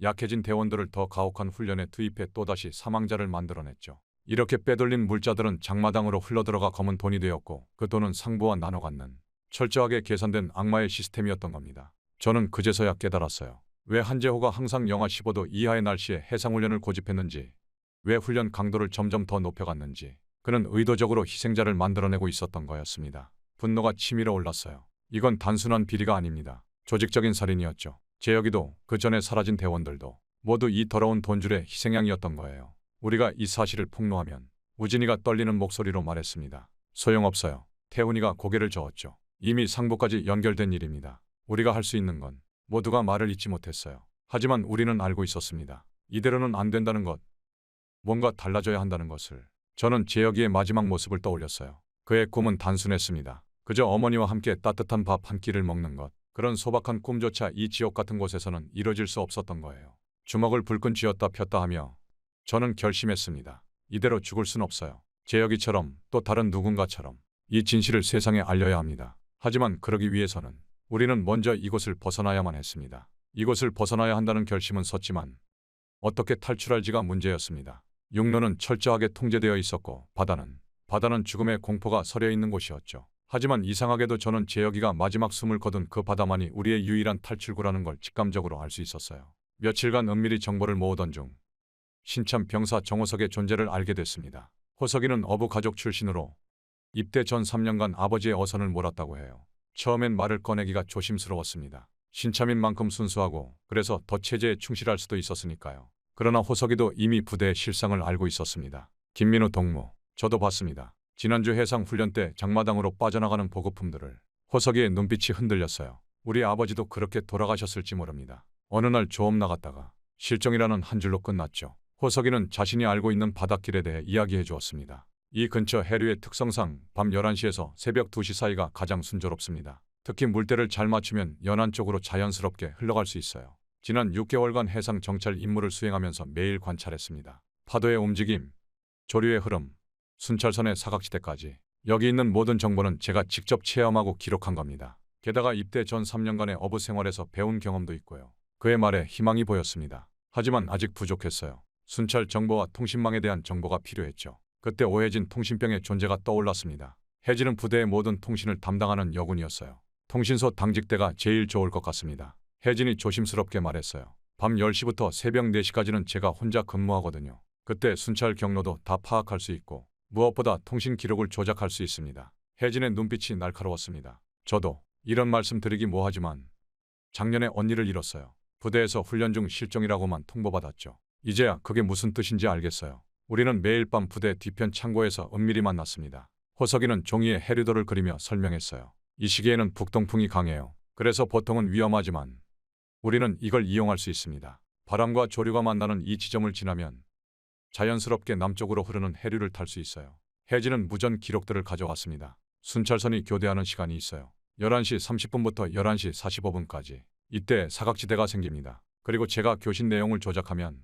약해진 대원들을 더 가혹한 훈련에 투입해 또다시 사망자를 만들어냈죠. 이렇게 빼돌린 물자들은 장마당으로 흘러들어가 검은 돈이 되었고 그 돈은 상부와 나눠 갖는 철저하게 계산된 악마의 시스템이었던 겁니다. 저는 그제서야 깨달았어요. 왜 한재호가 항상 영하 15도 이하의 날씨에 해상훈련을 고집했는지, 왜 훈련 강도를 점점 더 높여갔는지. 그는 의도적으로 희생자를 만들어내고 있었던 거였습니다. 분노가 치밀어 올랐어요. 이건 단순한 비리가 아닙니다. 조직적인 살인이었죠. 재혁이도 그 전에 사라진 대원들도 모두 이 더러운 돈줄의 희생양이었던 거예요. 우리가 이 사실을 폭로하면 우진이가 떨리는 목소리로 말했습니다. 소용없어요. 태훈이가 고개를 저었죠. 이미 상부까지 연결된 일입니다. 우리가 할 수 있는 건 모두가 말을 잇지 못했어요. 하지만 우리는 알고 있었습니다. 이대로는 안 된다는 것, 뭔가 달라져야 한다는 것을. 저는 재혁이의 마지막 모습을 떠올렸어요. 그의 꿈은 단순했습니다. 그저 어머니와 함께 따뜻한 밥 한 끼를 먹는 것. 그런 소박한 꿈조차 이 지옥 같은 곳에서는 이뤄질 수 없었던 거예요. 주먹을 불끈 쥐었다 폈다 하며 저는 결심했습니다. 이대로 죽을 순 없어요. 재혁이처럼 또 다른 누군가처럼 이 진실을 세상에 알려야 합니다. 하지만 그러기 위해서는 우리는 먼저 이곳을 벗어나야만 했습니다. 이곳을 벗어나야 한다는 결심은 섰지만 어떻게 탈출할지가 문제였습니다. 육로는 철저하게 통제되어 있었고 바다는 죽음의 공포가 서려 있는 곳이었죠. 하지만 이상하게도 저는 재혁이가 마지막 숨을 거둔 그 바다만이 우리의 유일한 탈출구라는 걸 직감적으로 알 수 있었어요. 며칠간 은밀히 정보를 모으던 중 신참 병사 정호석의 존재를 알게 됐습니다. 호석이는 어부 가족 출신으로 입대 전 3년간 아버지의 어선을 몰았다고 해요. 처음엔 말을 꺼내기가 조심스러웠습니다. 신참인 만큼 순수하고 그래서 더 체제에 충실할 수도 있었으니까요. 그러나 호석이도 이미 부대의 실상을 알고 있었습니다. 김민우 동무, 저도 봤습니다. 지난주 해상 훈련 때 장마당으로 빠져나가는 보급품들을. 호석이의 눈빛이 흔들렸어요. 우리 아버지도 그렇게 돌아가셨을지 모릅니다. 어느 날 조업 나갔다가 실종이라는 한 줄로 끝났죠. 호석이는 자신이 알고 있는 바닷길에 대해 이야기해 주었습니다. 이 근처 해류의 특성상 밤 11시에서 새벽 2시 사이가 가장 순조롭습니다. 특히 물때를 잘 맞추면 연안 쪽으로 자연스럽게 흘러갈 수 있어요. 지난 6개월간 해상 정찰 임무를 수행하면서 매일 관찰했습니다. 파도의 움직임, 조류의 흐름, 순찰선의 사각지대까지 여기 있는 모든 정보는 제가 직접 체험하고 기록한 겁니다. 게다가 입대 전 3년간의 어부 생활에서 배운 경험도 있고요. 그의 말에 희망이 보였습니다. 하지만 아직 부족했어요. 순찰 정보와 통신망에 대한 정보가 필요했죠. 그때 오해진 통신병의 존재가 떠올랐습니다. 혜진은 부대의 모든 통신을 담당하는 여군이었어요. 통신소 당직대가 제일 좋을 것 같습니다. 혜진이 조심스럽게 말했어요. 밤 10시부터 새벽 4시까지는 제가 혼자 근무하거든요. 그때 순찰 경로도 다 파악할 수 있고 무엇보다 통신 기록을 조작할 수 있습니다. 혜진의 눈빛이 날카로웠습니다. 저도 이런 말씀 드리기 뭐하지만 작년에 언니를 잃었어요. 부대에서 훈련 중 실종이라고만 통보받았죠. 이제야 그게 무슨 뜻인지 알겠어요. 우리는 매일 밤 부대 뒤편 창고에서 은밀히 만났습니다. 호석이는 종이에 해류도를 그리며 설명했어요. 이 시기에는 북동풍이 강해요. 그래서 보통은 위험하지만 우리는 이걸 이용할 수 있습니다. 바람과 조류가 만나는 이 지점을 지나면 자연스럽게 남쪽으로 흐르는 해류를 탈 수 있어요. 혜진은 무전 기록들을 가져왔습니다. 순찰선이 교대하는 시간이 있어요. 11시 30분부터 11시 45분까지. 이때 사각지대가 생깁니다. 그리고 제가 교신 내용을 조작하면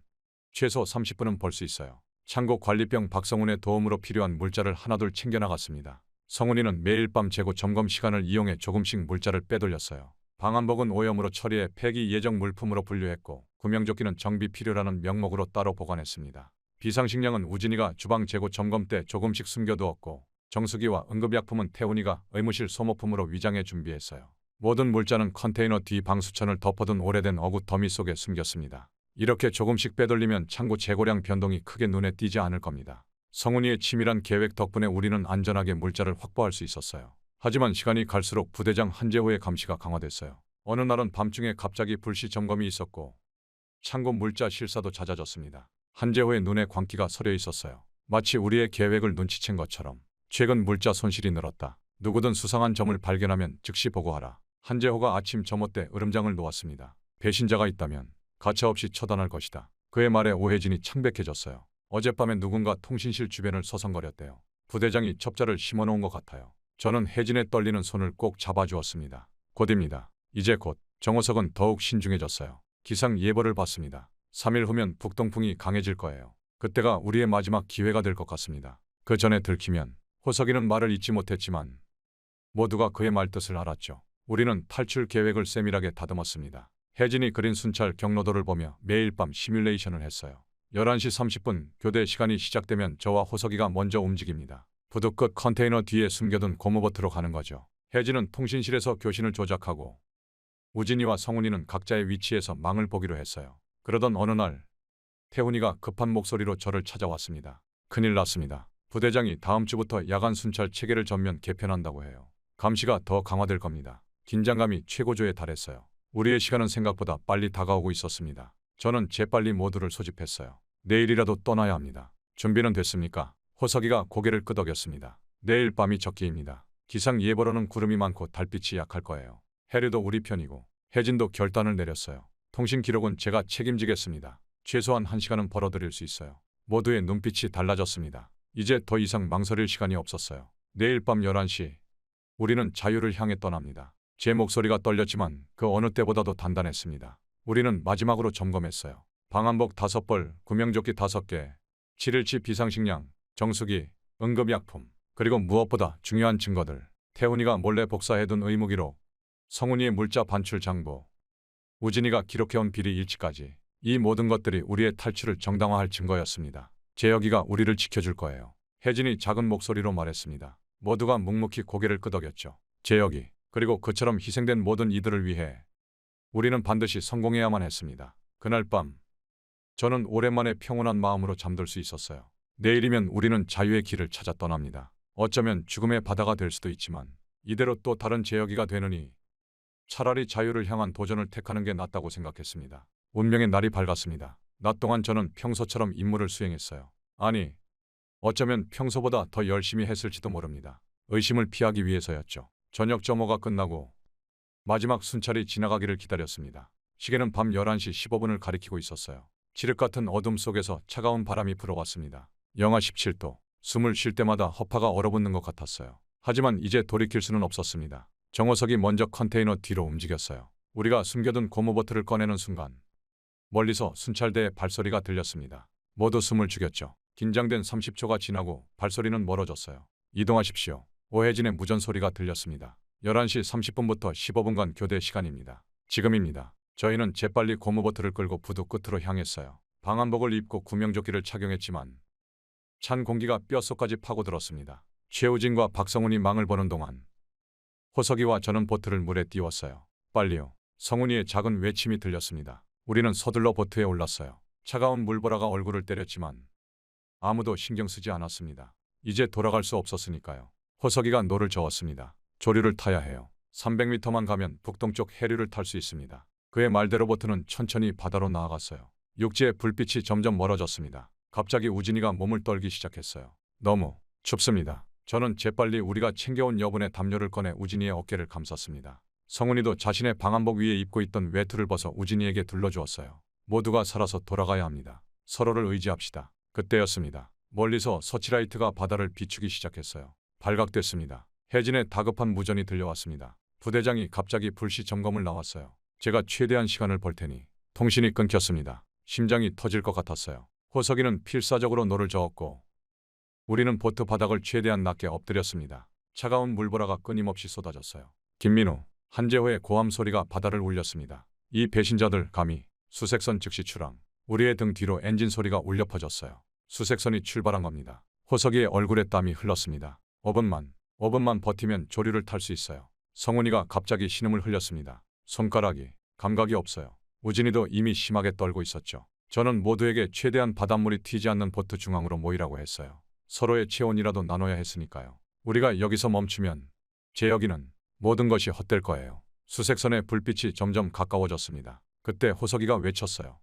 최소 30분은 벌 수 있어요. 창고 관리병 박성훈의 도움으로 필요한 물자를 하나둘 챙겨나갔습니다. 성훈이는 매일 밤 재고 점검 시간을 이용해 조금씩 물자를 빼돌렸어요. 방한복은 오염으로 처리해 폐기 예정 물품으로 분류했고 구명조끼는 정비 필요라는 명목으로 따로 보관했습니다. 비상식량은 우진이가 주방 재고 점검 때 조금씩 숨겨두었고 정수기와 응급약품은 태훈이가 의무실 소모품으로 위장해 준비했어요. 모든 물자는 컨테이너 뒤 방수천을 덮어둔 오래된 어구 더미 속에 숨겼습니다. 이렇게 조금씩 빼돌리면 창고 재고량 변동이 크게 눈에 띄지 않을 겁니다. 성훈이의 치밀한 계획 덕분에 우리는 안전하게 물자를 확보할 수 있었어요. 하지만 시간이 갈수록 부대장 한재호의 감시가 강화됐어요. 어느 날은 밤중에 갑자기 불시 점검이 있었고 창고 물자 실사도 잦아졌습니다. 한재호의 눈에 광기가 서려 있었어요. 마치 우리의 계획을 눈치챈 것처럼. 최근 물자 손실이 늘었다. 누구든 수상한 점을 발견하면 즉시 보고하라. 한재호가 아침 점호 때 으름장을 놓았습니다. 배신자가 있다면 가차없이 처단할 것이다. 그의 말에 오혜진이 창백해졌어요. 어젯밤에 누군가 통신실 주변을 서성거렸대요. 부대장이 첩자를 심어놓은 것 같아요. 저는 혜진의 떨리는 손을 꼭 잡아주었습니다. 곧입니다. 이제 곧. 정호석은 더욱 신중해졌어요. 기상 예보를 봤습니다. 3일 후면 북동풍이 강해질 거예요. 그때가 우리의 마지막 기회가 될 것 같습니다. 그 전에 들키면. 호석이는 말을 잊지 못했지만 모두가 그의 말뜻을 알았죠. 우리는 탈출 계획을 세밀하게 다듬었습니다. 혜진이 그린 순찰 경로도를 보며 매일 밤 시뮬레이션을 했어요. 11시 30분 교대 시간이 시작되면 저와 호석이가 먼저 움직입니다. 부두 끝 컨테이너 뒤에 숨겨둔 고무버트로 가는 거죠. 혜진은 통신실에서 교신을 조작하고 우진이와 성훈이는 각자의 위치에서 망을 보기로 했어요. 그러던 어느 날 태훈이가 급한 목소리로 저를 찾아왔습니다. 큰일 났습니다. 부대장이 다음 주부터 야간 순찰 체계를 전면 개편한다고 해요. 감시가 더 강화될 겁니다. 긴장감이 최고조에 달했어요. 우리의 시간은 생각보다 빨리 다가오고 있었습니다. 저는 재빨리 모두를 소집했어요. 내일이라도 떠나야 합니다. 준비는 됐습니까? 호석이가 고개를 끄덕였습니다. 내일 밤이 적기입니다. 기상 예보로는 구름이 많고 달빛이 약할 거예요. 해류도 우리 편이고 혜진도 결단을 내렸어요. 통신 기록은 제가 책임지겠습니다. 최소한 1시간은 벌어들일 수 있어요. 모두의 눈빛이 달라졌습니다. 이제 더 이상 망설일 시간이 없었어요. 내일 밤 11시 우리는 자유를 향해 떠납니다. 제 목소리가 떨렸지만 그 어느 때보다도 단단했습니다. 우리는 마지막으로 점검했어요. 방한복 5벌, 구명조끼 5개, 7일치 비상식량, 정수기, 응급약품, 그리고 무엇보다 중요한 증거들. 태훈이가 몰래 복사해둔 의무기록, 성훈이의 물자 반출 장부, 우진이가 기록해온 비리 일치까지. 이 모든 것들이 우리의 탈출을 정당화할 증거였습니다. 재혁이가 우리를 지켜줄 거예요. 혜진이 작은 목소리로 말했습니다. 모두가 묵묵히 고개를 끄덕였죠. 재혁이, 그리고 그처럼 희생된 모든 이들을 위해 우리는 반드시 성공해야만 했습니다. 그날 밤 저는 오랜만에 평온한 마음으로 잠들 수 있었어요. 내일이면 우리는 자유의 길을 찾아 떠납니다. 어쩌면 죽음의 바다가 될 수도 있지만 이대로 또 다른 재혁이가 되느니 차라리 자유를 향한 도전을 택하는 게 낫다고 생각했습니다. 운명의 날이 밝았습니다. 낮 동안 저는 평소처럼 임무를 수행했어요. 아니, 어쩌면 평소보다 더 열심히 했을지도 모릅니다. 의심을 피하기 위해서였죠. 저녁 점호가 끝나고 마지막 순찰이 지나가기를 기다렸습니다. 시계는 밤 11시 15분을 가리키고 있었어요. 칠흑 같은 어둠 속에서 차가운 바람이 불어왔습니다. 영하 17도. 숨을 쉴 때마다 허파가 얼어붙는 것 같았어요. 하지만 이제 돌이킬 수는 없었습니다. 정호석이 먼저 컨테이너 뒤로 움직였어요. 우리가 숨겨둔 고무보트를 꺼내는 순간 멀리서 순찰대의 발소리가 들렸습니다. 모두 숨을 죽였죠. 긴장된 30초가 지나고 발소리는 멀어졌어요. 이동하십시오. 오혜진의 무전소리가 들렸습니다. 11시 30분부터 15분간 교대 시간입니다. 지금입니다. 저희는 재빨리 고무보트를 끌고 부두 끝으로 향했어요. 방한복을 입고 구명조끼를 착용했지만 찬 공기가 뼛속까지 파고들었습니다. 최우진과 박성훈이 망을 보는 동안 호석이와 저는 보트를 물에 띄웠어요. 빨리요. 성훈이의 작은 외침이 들렸습니다. 우리는 서둘러 보트에 올랐어요. 차가운 물보라가 얼굴을 때렸지만 아무도 신경 쓰지 않았습니다. 이제 돌아갈 수 없었으니까요. 호석이가 노를 저었습니다. 조류를 타야 해요. 300m만 가면 북동쪽 해류를 탈 수 있습니다. 그의 말대로 보트는 천천히 바다로 나아갔어요. 육지의 불빛이 점점 멀어졌습니다. 갑자기 우진이가 몸을 떨기 시작했어요. 너무 춥습니다. 저는 재빨리 우리가 챙겨온 여분의 담요를 꺼내 우진이의 어깨를 감쌌습니다. 성훈이도 자신의 방한복 위에 입고 있던 외투를 벗어 우진이에게 둘러주었어요. 모두가 살아서 돌아가야 합니다. 서로를 의지합시다. 그때였습니다. 멀리서 서치라이트가 바다를 비추기 시작했어요. 발각됐습니다. 혜진의 다급한 무전이 들려왔습니다. 부대장이 갑자기 불시 점검을 나왔어요. 제가 최대한 시간을 벌 테니. 통신이 끊겼습니다. 심장이 터질 것 같았어요. 호석이는 필사적으로 노를 저었고 우리는 보트 바닥을 최대한 낮게 엎드렸습니다. 차가운 물보라가 끊임없이 쏟아졌어요. 김민우, 한재호의 고함 소리가 바다를 울렸습니다. 이 배신자들 감히. 수색선 즉시 출항. 우리의 등 뒤로 엔진 소리가 울려 퍼졌어요. 수색선이 출발한 겁니다. 호석이의 얼굴에 땀이 흘렀습니다. 5분만 버티면 조류를 탈 수 있어요. 성훈이가 갑자기 신음을 흘렸습니다. 손가락이 감각이 없어요. 우진이도 이미 심하게 떨고 있었죠. 저는 모두에게 최대한 바닷물이 튀지 않는 보트 중앙으로 모이라고 했어요. 서로의 체온이라도 나눠야 했으니까요. 우리가 여기서 멈추면 제 여기는 모든 것이 헛될 거예요. 수색선의 불빛이 점점 가까워졌습니다. 그때 호석이가 외쳤어요.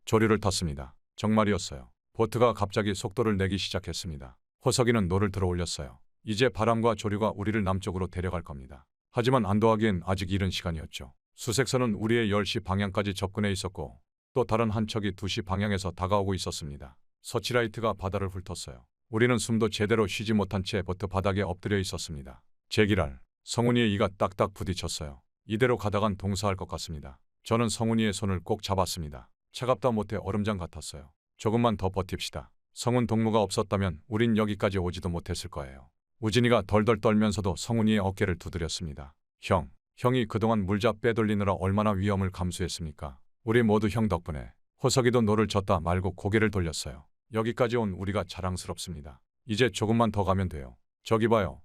조류를 탔습니다. 정말이었어요. 보트가 갑자기 속도를 내기 시작했습니다. 호석이는 노를 들어 올렸어요. 이제 바람과 조류가 우리를 남쪽으로 데려갈 겁니다. 하지만 안도하기엔 아직 이른 시간이었죠. 수색선은 우리의 10시 방향까지 접근해 있었고 또 다른 한 척이 2시 방향에서 다가오고 있었습니다. 서치라이트가 바다를 훑었어요. 우리는 숨도 제대로 쉬지 못한 채 보트 바닥에 엎드려 있었습니다. 제기랄. 성훈이의 이가 딱딱 부딪혔어요. 이대로 가다간 동사할 것 같습니다. 저는 성훈이의 손을 꼭 잡았습니다. 차갑다 못해 얼음장 같았어요. 조금만 더 버팁시다. 성훈 동무가 없었다면 우린 여기까지 오지도 못했을 거예요. 우진이가 덜덜 떨면서도 성훈이의 어깨를 두드렸습니다. 형이 그동안 물자 빼돌리느라 얼마나 위험을 감수했습니까? 우리 모두 형 덕분에. 호석이도 노를 젓다 말고 고개를 돌렸어요. 여기까지 온 우리가 자랑스럽습니다. 이제 조금만 더 가면 돼요. 저기 봐요.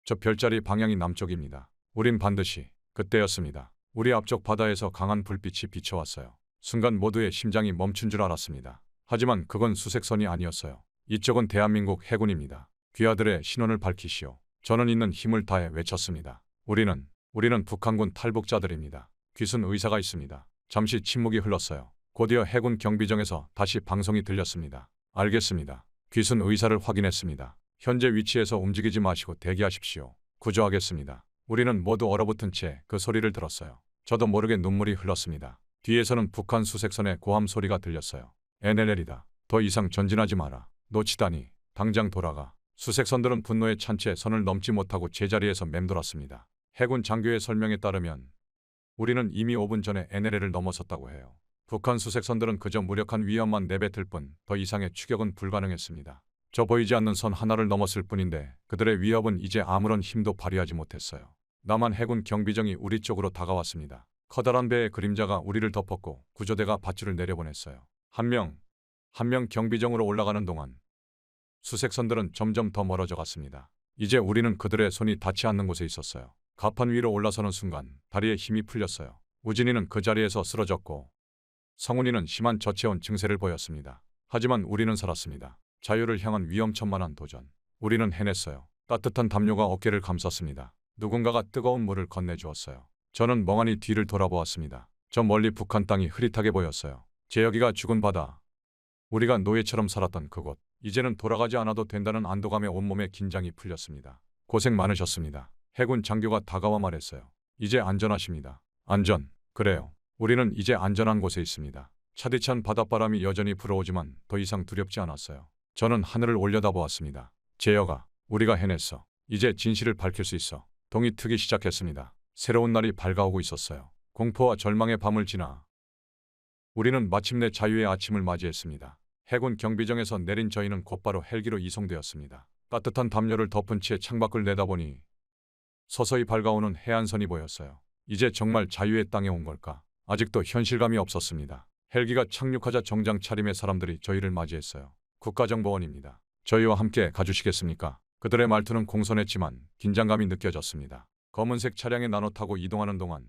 저 별자리 방향이 남쪽입니다. 우린 반드시. 그때였습니다. 우리 앞쪽 바다에서 강한 불빛이 비춰왔어요. 순간 모두의 심장이 멈춘 줄 알았습니다. 하지만 그건 수색선이 아니었어요. 이쪽은 대한민국 해군입니다. 귀하들의 신원을 밝히시오. 저는 있는 힘을 다해 외쳤습니다. 우리는 북한군 탈북자들입니다. 귀순 의사가 있습니다. 잠시 침묵이 흘렀어요. 곧이어 해군 경비정에서 다시 방송이 들렸습니다. 알겠습니다. 귀순 의사를 확인했습니다. 현재 위치에서 움직이지 마시고 대기하십시오. 구조하겠습니다. 우리는 모두 얼어붙은 채 그 소리를 들었어요. 저도 모르게 눈물이 흘렀습니다. 뒤에서는 북한 수색선의 고함 소리가 들렸어요. NLL이다. 더 이상 전진하지 마라. 놓치다니. 당장 돌아가. 수색선들은 분노에 찬 채 선을 넘지 못하고 제자리에서 맴돌았습니다. 해군 장교의 설명에 따르면 우리는 이미 5분 전에 NLL을 넘어섰다고 해요. 북한 수색선들은 그저 무력한 위협만 내뱉을 뿐 더 이상의 추격은 불가능했습니다. 저 보이지 않는 선 하나를 넘었을 뿐인데 그들의 위협은 이제 아무런 힘도 발휘하지 못했어요. 남한 해군 경비정이 우리 쪽으로 다가왔습니다. 커다란 배의 그림자가 우리를 덮었고 구조대가 밧줄을 내려보냈어요. 한 명 경비정으로 올라가는 동안 수색선들은 점점 더 멀어져 갔습니다. 이제 우리는 그들의 손이 닿지 않는 곳에 있었어요. 갑판 위로 올라서는 순간 다리에 힘이 풀렸어요. 우진이는 그 자리에서 쓰러졌고 성훈이는 심한 저체온 증세를 보였습니다. 하지만 우리는 살았습니다. 자유를 향한 위험천만한 도전. 우리는 해냈어요. 따뜻한 담요가 어깨를 감쌌습니다. 누군가가 뜨거운 물을 건네주었어요. 저는 멍하니 뒤를 돌아보았습니다. 저 멀리 북한 땅이 흐릿하게 보였어요. 제 여기가 죽은 바다. 우리가 노예처럼 살았던 그곳. 이제는 돌아가지 않아도 된다는 안도감에 온몸에 긴장이 풀렸습니다. 고생 많으셨습니다. 해군 장교가 다가와 말했어요. 이제 안전하십니다. 안전. 그래요. 우리는 이제 안전한 곳에 있습니다. 차디찬 바닷바람이 여전히 불어오지만 더 이상 두렵지 않았어요. 저는 하늘을 올려다보았습니다. 제여가, 우리가 해냈어. 이제 진실을 밝힐 수 있어. 동이 트기 시작했습니다. 새로운 날이 밝아오고 있었어요. 공포와 절망의 밤을 지나 우리는 마침내 자유의 아침을 맞이했습니다. 해군 경비정에서 내린 저희는 곧바로 헬기로 이송되었습니다. 따뜻한 담요를 덮은 채 창밖을 내다보니 서서히 밝아오는 해안선이 보였어요. 이제 정말 자유의 땅에 온 걸까? 아직도 현실감이 없었습니다. 헬기가 착륙하자 정장 차림의 사람들이 저희를 맞이했어요. 국가정보원입니다. 저희와 함께 가주시겠습니까? 그들의 말투는 공손했지만 긴장감이 느껴졌습니다. 검은색 차량에 나눠 타고 이동하는 동안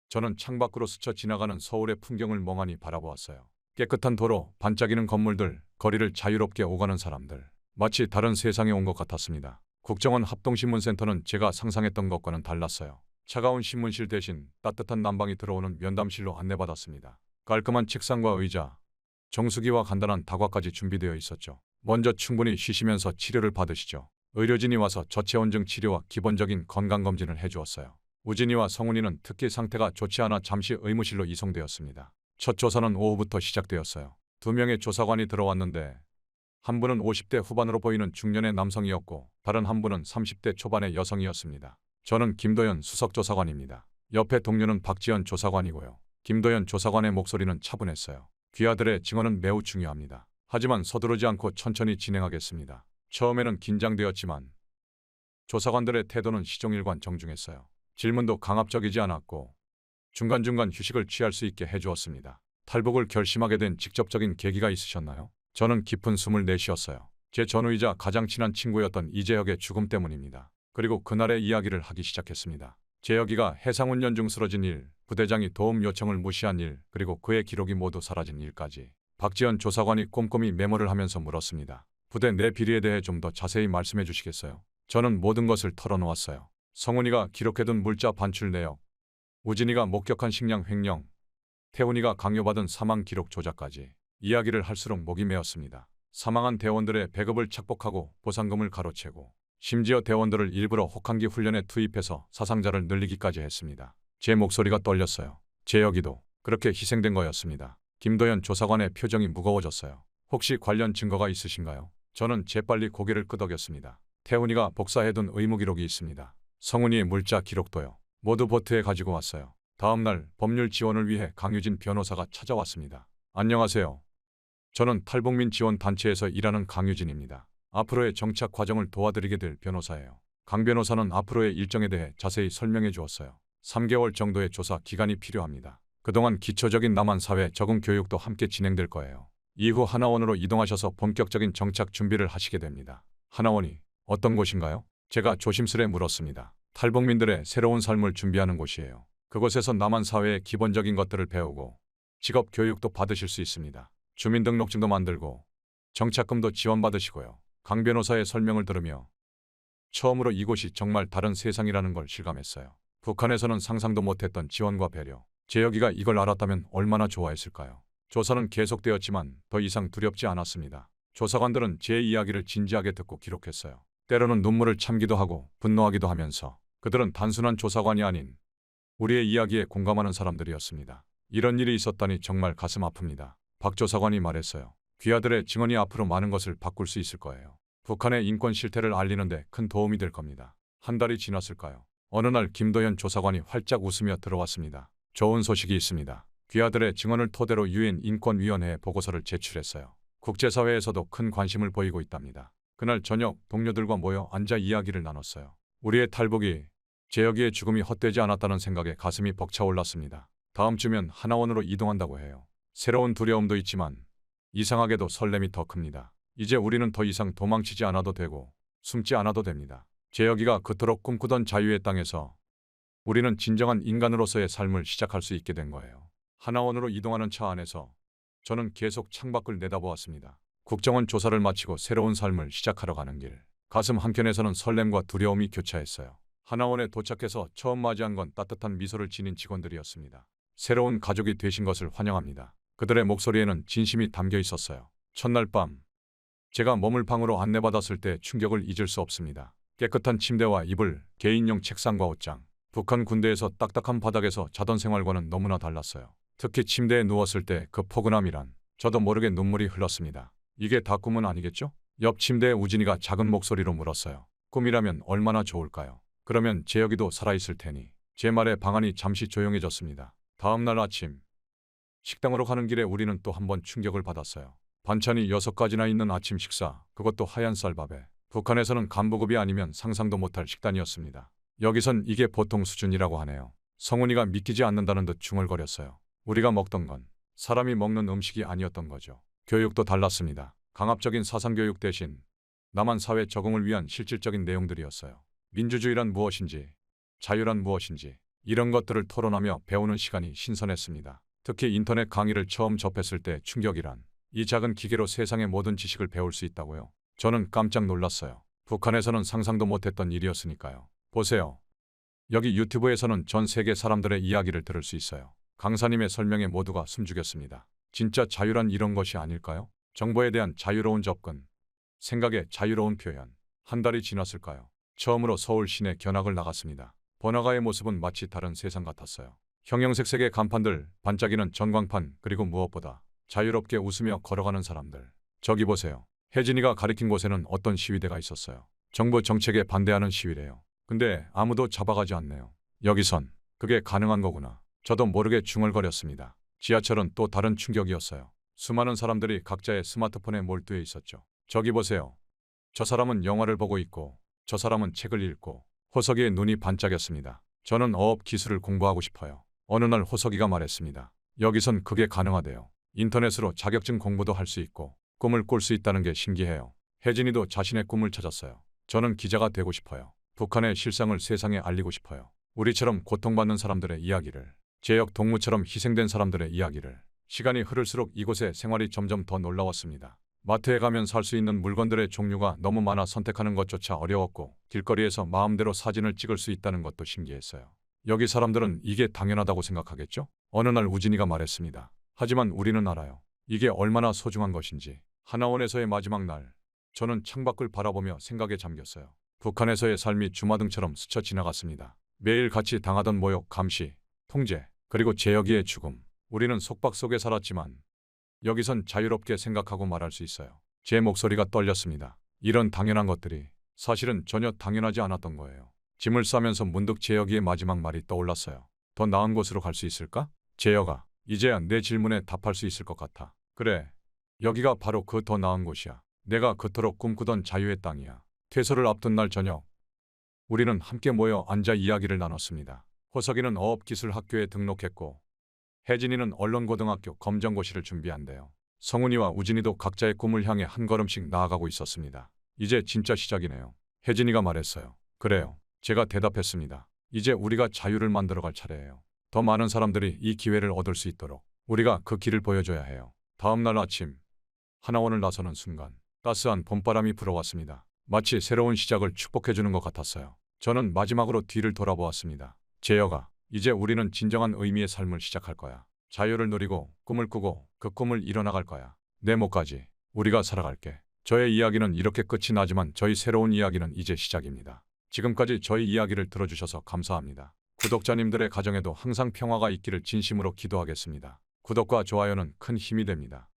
저는 창밖으로 스쳐 지나가는 서울의 풍경을 멍하니 바라보았어요. 깨끗한 도로, 반짝이는 건물들, 거리를 자유롭게 오가는 사람들. 마치 다른 세상에 온 것 같았습니다. 국정원 합동신문센터는 제가 상상했던 것과는 달랐어요. 차가운 신문실 대신 따뜻한 난방이 들어오는 면담실로 안내받았습니다. 깔끔한 책상과 의자, 정수기와 간단한 다과까지 준비되어 있었죠. 먼저 충분히 쉬시면서 치료를 받으시죠. 의료진이 와서 저체온증 치료와 기본적인 건강검진을 해주었어요. 우진이와 성훈이는 특히 상태가 좋지 않아 잠시 의무실로 이송되었습니다. 첫 조사는 오후부터 시작되었어요. 2명의 조사관이 들어왔는데 한 분은 50대 후반으로 보이는 중년의 남성이었고 다른 한 분은 30대 초반의 여성이었습니다. 저는 김도연 수석조사관입니다. 옆에 동료는 박지연 조사관이고요. 김도연 조사관의 목소리는 차분했어요. 귀하들의 증언은 매우 중요합니다. 하지만 서두르지 않고 천천히 진행하겠습니다. 처음에는 긴장되었지만 조사관들의 태도는 시종일관 정중했어요. 질문도 강압적이지 않았고 중간중간 휴식을 취할 수 있게 해주었습니다. 탈북을 결심하게 된 직접적인 계기가 있으셨나요? 저는 깊은 숨을 내쉬었어요. 제 전우이자 가장 친한 친구였던 이재혁의 죽음 때문입니다. 그리고 그날의 이야기를 하기 시작했습니다. 재혁이가 해상훈련 중 쓰러진 일, 부대장이 도움 요청을 무시한 일, 그리고 그의 기록이 모두 사라진 일까지. 박지연 조사관이 꼼꼼히 메모를 하면서 물었습니다. 부대 내 비리에 대해 좀 더 자세히 말씀해 주시겠어요? 저는 모든 것을 털어놓았어요. 성훈이가 기록해둔 물자 반출 내역, 우진이가 목격한 식량 횡령, 태훈이가 강요받은 사망 기록 조작까지. 이야기를 할수록 목이 메었습니다. 사망한 대원들의 배급을 착복하고 보상금을 가로채고 심지어 대원들을 일부러 혹한기 훈련에 투입해서 사상자를 늘리기까지 했습니다. 제 목소리가 떨렸어요. 재혁이도 그렇게 희생된 거였습니다. 김도연 조사관의 표정이 무거워졌어요. 혹시 관련 증거가 있으신가요? 저는 재빨리 고개를 끄덕였습니다. 태훈이가 복사해둔 의무 기록이 있습니다. 성훈이의 물자 기록도요. 모두 보트에 가지고 왔어요. 다음 날 법률 지원을 위해 강유진 변호사가 찾아왔습니다. 안녕하세요. 저는 탈북민 지원 단체에서 일하는 강유진입니다. 앞으로의 정착 과정을 도와드리게 될 변호사예요. 강 변호사는 앞으로의 일정에 대해 자세히 설명해 주었어요. 3개월 정도의 조사 기간이 필요합니다. 그동안 기초적인 남한 사회 적응 교육도 함께 진행될 거예요. 이후 하나원으로 이동하셔서 본격적인 정착 준비를 하시게 됩니다. 하나원이 어떤 곳인가요? 제가 조심스레 물었습니다. 탈북민들의 새로운 삶을 준비하는 곳이에요. 그곳에서 남한 사회의 기본적인 것들을 배우고 직업 교육도 받으실 수 있습니다. 주민등록증도 만들고 정착금도 지원받으시고요. 강 변호사의 설명을 들으며 처음으로 이곳이 정말 다른 세상이라는 걸 실감했어요. 북한에서는 상상도 못했던 지원과 배려. 재혁이가 이걸 알았다면 얼마나 좋아했을까요? 조사는 계속되었지만 더 이상 두렵지 않았습니다. 조사관들은 제 이야기를 진지하게 듣고 기록했어요. 때로는 눈물을 참기도 하고 분노하기도 하면서 그들은 단순한 조사관이 아닌 우리의 이야기에 공감하는 사람들이었습니다. 이런 일이 있었다니 정말 가슴 아픕니다. 박 조사관이 말했어요. 귀하들의 증언이 앞으로 많은 것을 바꿀 수 있을 거예요. 북한의 인권 실태를 알리는데 큰 도움이 될 겁니다. 한 달이 지났을까요? 어느 날 김도연 조사관이 활짝 웃으며 들어왔습니다. 좋은 소식이 있습니다. 귀하들의 증언을 토대로 유엔 인권위원회에 보고서를 제출했어요. 국제사회에서도 큰 관심을 보이고 있답니다. 그날 저녁 동료들과 모여 앉아 이야기를 나눴어요. 우리의 탈북이 재혁이의 죽음이 헛되지 않았다는 생각에 가슴이 벅차올랐습니다. 다음 주면 하나원으로 이동한다고 해요. 새로운 두려움도 있지만 이상하게도 설렘이 더 큽니다. 이제 우리는 더 이상 도망치지 않아도 되고 숨지 않아도 됩니다. 재혁이가 그토록 꿈꾸던 자유의 땅에서 우리는 진정한 인간으로서의 삶을 시작할 수 있게 된 거예요. 하나원으로 이동하는 차 안에서 저는 계속 창밖을 내다보았습니다. 국정원 조사를 마치고 새로운 삶을 시작하러 가는 길. 가슴 한켠에서는 설렘과 두려움이 교차했어요. 하나원에 도착해서 처음 맞이한 건 따뜻한 미소를 지닌 직원들이었습니다. 새로운 가족이 되신 것을 환영합니다. 그들의 목소리에는 진심이 담겨 있었어요. 첫날 밤, 제가 머물 방으로 안내받았을 때 충격을 잊을 수 없습니다. 깨끗한 침대와 이불, 개인용 책상과 옷장, 북한 군대에서 딱딱한 바닥에서 자던 생활과는 너무나 달랐어요. 특히 침대에 누웠을 때 그 포근함이란 저도 모르게 눈물이 흘렀습니다. 이게 다 꿈은 아니겠죠? 옆 침대에 우진이가 작은 목소리로 물었어요. 꿈이라면 얼마나 좋을까요? 그러면 재혁이도 살아있을 테니. 제 말에 방안이 잠시 조용해졌습니다. 다음 날 아침 식당으로 가는 길에 우리는 또 한 번 충격을 받았어요. 반찬이 6가지나 있는 아침 식사, 그것도 하얀 쌀밥에. 북한에서는 간부급이 아니면 상상도 못할 식단이었습니다. 여기선 이게 보통 수준이라고 하네요. 성훈이가 믿기지 않는다는 듯 중얼거렸어요. 우리가 먹던 건 사람이 먹는 음식이 아니었던 거죠. 교육도 달랐습니다. 강압적인 사상교육 대신 남한 사회 적응을 위한 실질적인 내용들이었어요. 민주주의란 무엇인지, 자유란 무엇인지 이런 것들을 토론하며 배우는 시간이 신선했습니다. 특히 인터넷 강의를 처음 접했을 때 충격이란 이 작은 기계로 세상의 모든 지식을 배울 수 있다고요. 저는 깜짝 놀랐어요. 북한에서는 상상도 못했던 일이었으니까요. 보세요. 여기 유튜브에서는 전 세계 사람들의 이야기를 들을 수 있어요. 강사님의 설명에 모두가 숨죽였습니다. 진짜 자유란 이런 것이 아닐까요? 정보에 대한 자유로운 접근, 생각의 자유로운 표현. 한 달이 지났을까요? 처음으로 서울 시내 견학을 나갔습니다. 번화가의 모습은 마치 다른 세상 같았어요. 형형색색의 간판들, 반짝이는 전광판, 그리고 무엇보다 자유롭게 웃으며 걸어가는 사람들. 저기 보세요. 혜진이가 가리킨 곳에는 어떤 시위대가 있었어요. 정부 정책에 반대하는 시위래요. 근데 아무도 잡아가지 않네요. 여기선 그게 가능한 거구나. 저도 모르게 중얼거렸습니다. 지하철은 또 다른 충격이었어요. 수많은 사람들이 각자의 스마트폰에 몰두해 있었죠. 저기 보세요. 저 사람은 영화를 보고 있고 저 사람은 책을 읽고 호석이의 눈이 반짝였습니다. 저는 어업 기술을 공부하고 싶어요. 어느 날 호석이가 말했습니다. 여기선 그게 가능하대요. 인터넷으로 자격증 공부도 할 수 있고 꿈을 꿀 수 있다는 게 신기해요. 혜진이도 자신의 꿈을 찾았어요. 저는 기자가 되고 싶어요. 북한의 실상을 세상에 알리고 싶어요. 우리처럼 고통받는 사람들의 이야기를, 재혁 동무처럼 희생된 사람들의 이야기를. 시간이 흐를수록 이곳의 생활이 점점 더 놀라웠습니다. 마트에 가면 살 수 있는 물건들의 종류가 너무 많아 선택하는 것조차 어려웠고 길거리에서 마음대로 사진을 찍을 수 있다는 것도 신기했어요. 여기 사람들은 이게 당연하다고 생각하겠죠? 어느 날 우진이가 말했습니다. 하지만 우리는 알아요. 이게 얼마나 소중한 것인지. 하나원에서의 마지막 날, 저는 창밖을 바라보며 생각에 잠겼어요. 북한에서의 삶이 주마등처럼 스쳐 지나갔습니다. 매일 같이 당하던 모욕, 감시, 통제, 그리고 재혁이의 죽음. 우리는 속박 속에 살았지만 여기선 자유롭게 생각하고 말할 수 있어요. 제 목소리가 떨렸습니다. 이런 당연한 것들이 사실은 전혀 당연하지 않았던 거예요. 짐을 싸면서 문득 재혁이의 마지막 말이 떠올랐어요. 더 나은 곳으로 갈 수 있을까? 재혁아, 이제야 내 질문에 답할 수 있을 것 같아. 그래, 여기가 바로 그 더 나은 곳이야. 내가 그토록 꿈꾸던 자유의 땅이야. 퇴소를 앞둔 날 저녁, 우리는 함께 모여 앉아 이야기를 나눴습니다. 호석이는 어업기술학교에 등록했고 혜진이는 언론고등학교 검정고시를 준비한대요. 성훈이와 우진이도 각자의 꿈을 향해 한 걸음씩 나아가고 있었습니다. 이제 진짜 시작이네요. 혜진이가 말했어요. 그래요. 제가 대답했습니다. 이제 우리가 자유를 만들어갈 차례예요. 더 많은 사람들이 이 기회를 얻을 수 있도록 우리가 그 길을 보여줘야 해요. 다음 날 아침, 하나원을 나서는 순간 따스한 봄바람이 불어왔습니다. 마치 새로운 시작을 축복해주는 것 같았어요. 저는 마지막으로 뒤를 돌아보았습니다. 재혁아, 이제 우리는 진정한 의미의 삶을 시작할 거야. 자유를 누리고 꿈을 꾸고 그 꿈을 이뤄나갈 거야. 내 목까지 우리가 살아갈게. 저의 이야기는 이렇게 끝이 나지만 저희 새로운 이야기는 이제 시작입니다. 지금까지 저희 이야기를 들어주셔서 감사합니다. 구독자님들의 가정에도 항상 평화가 있기를 진심으로 기도하겠습니다. 구독과 좋아요는 큰 힘이 됩니다.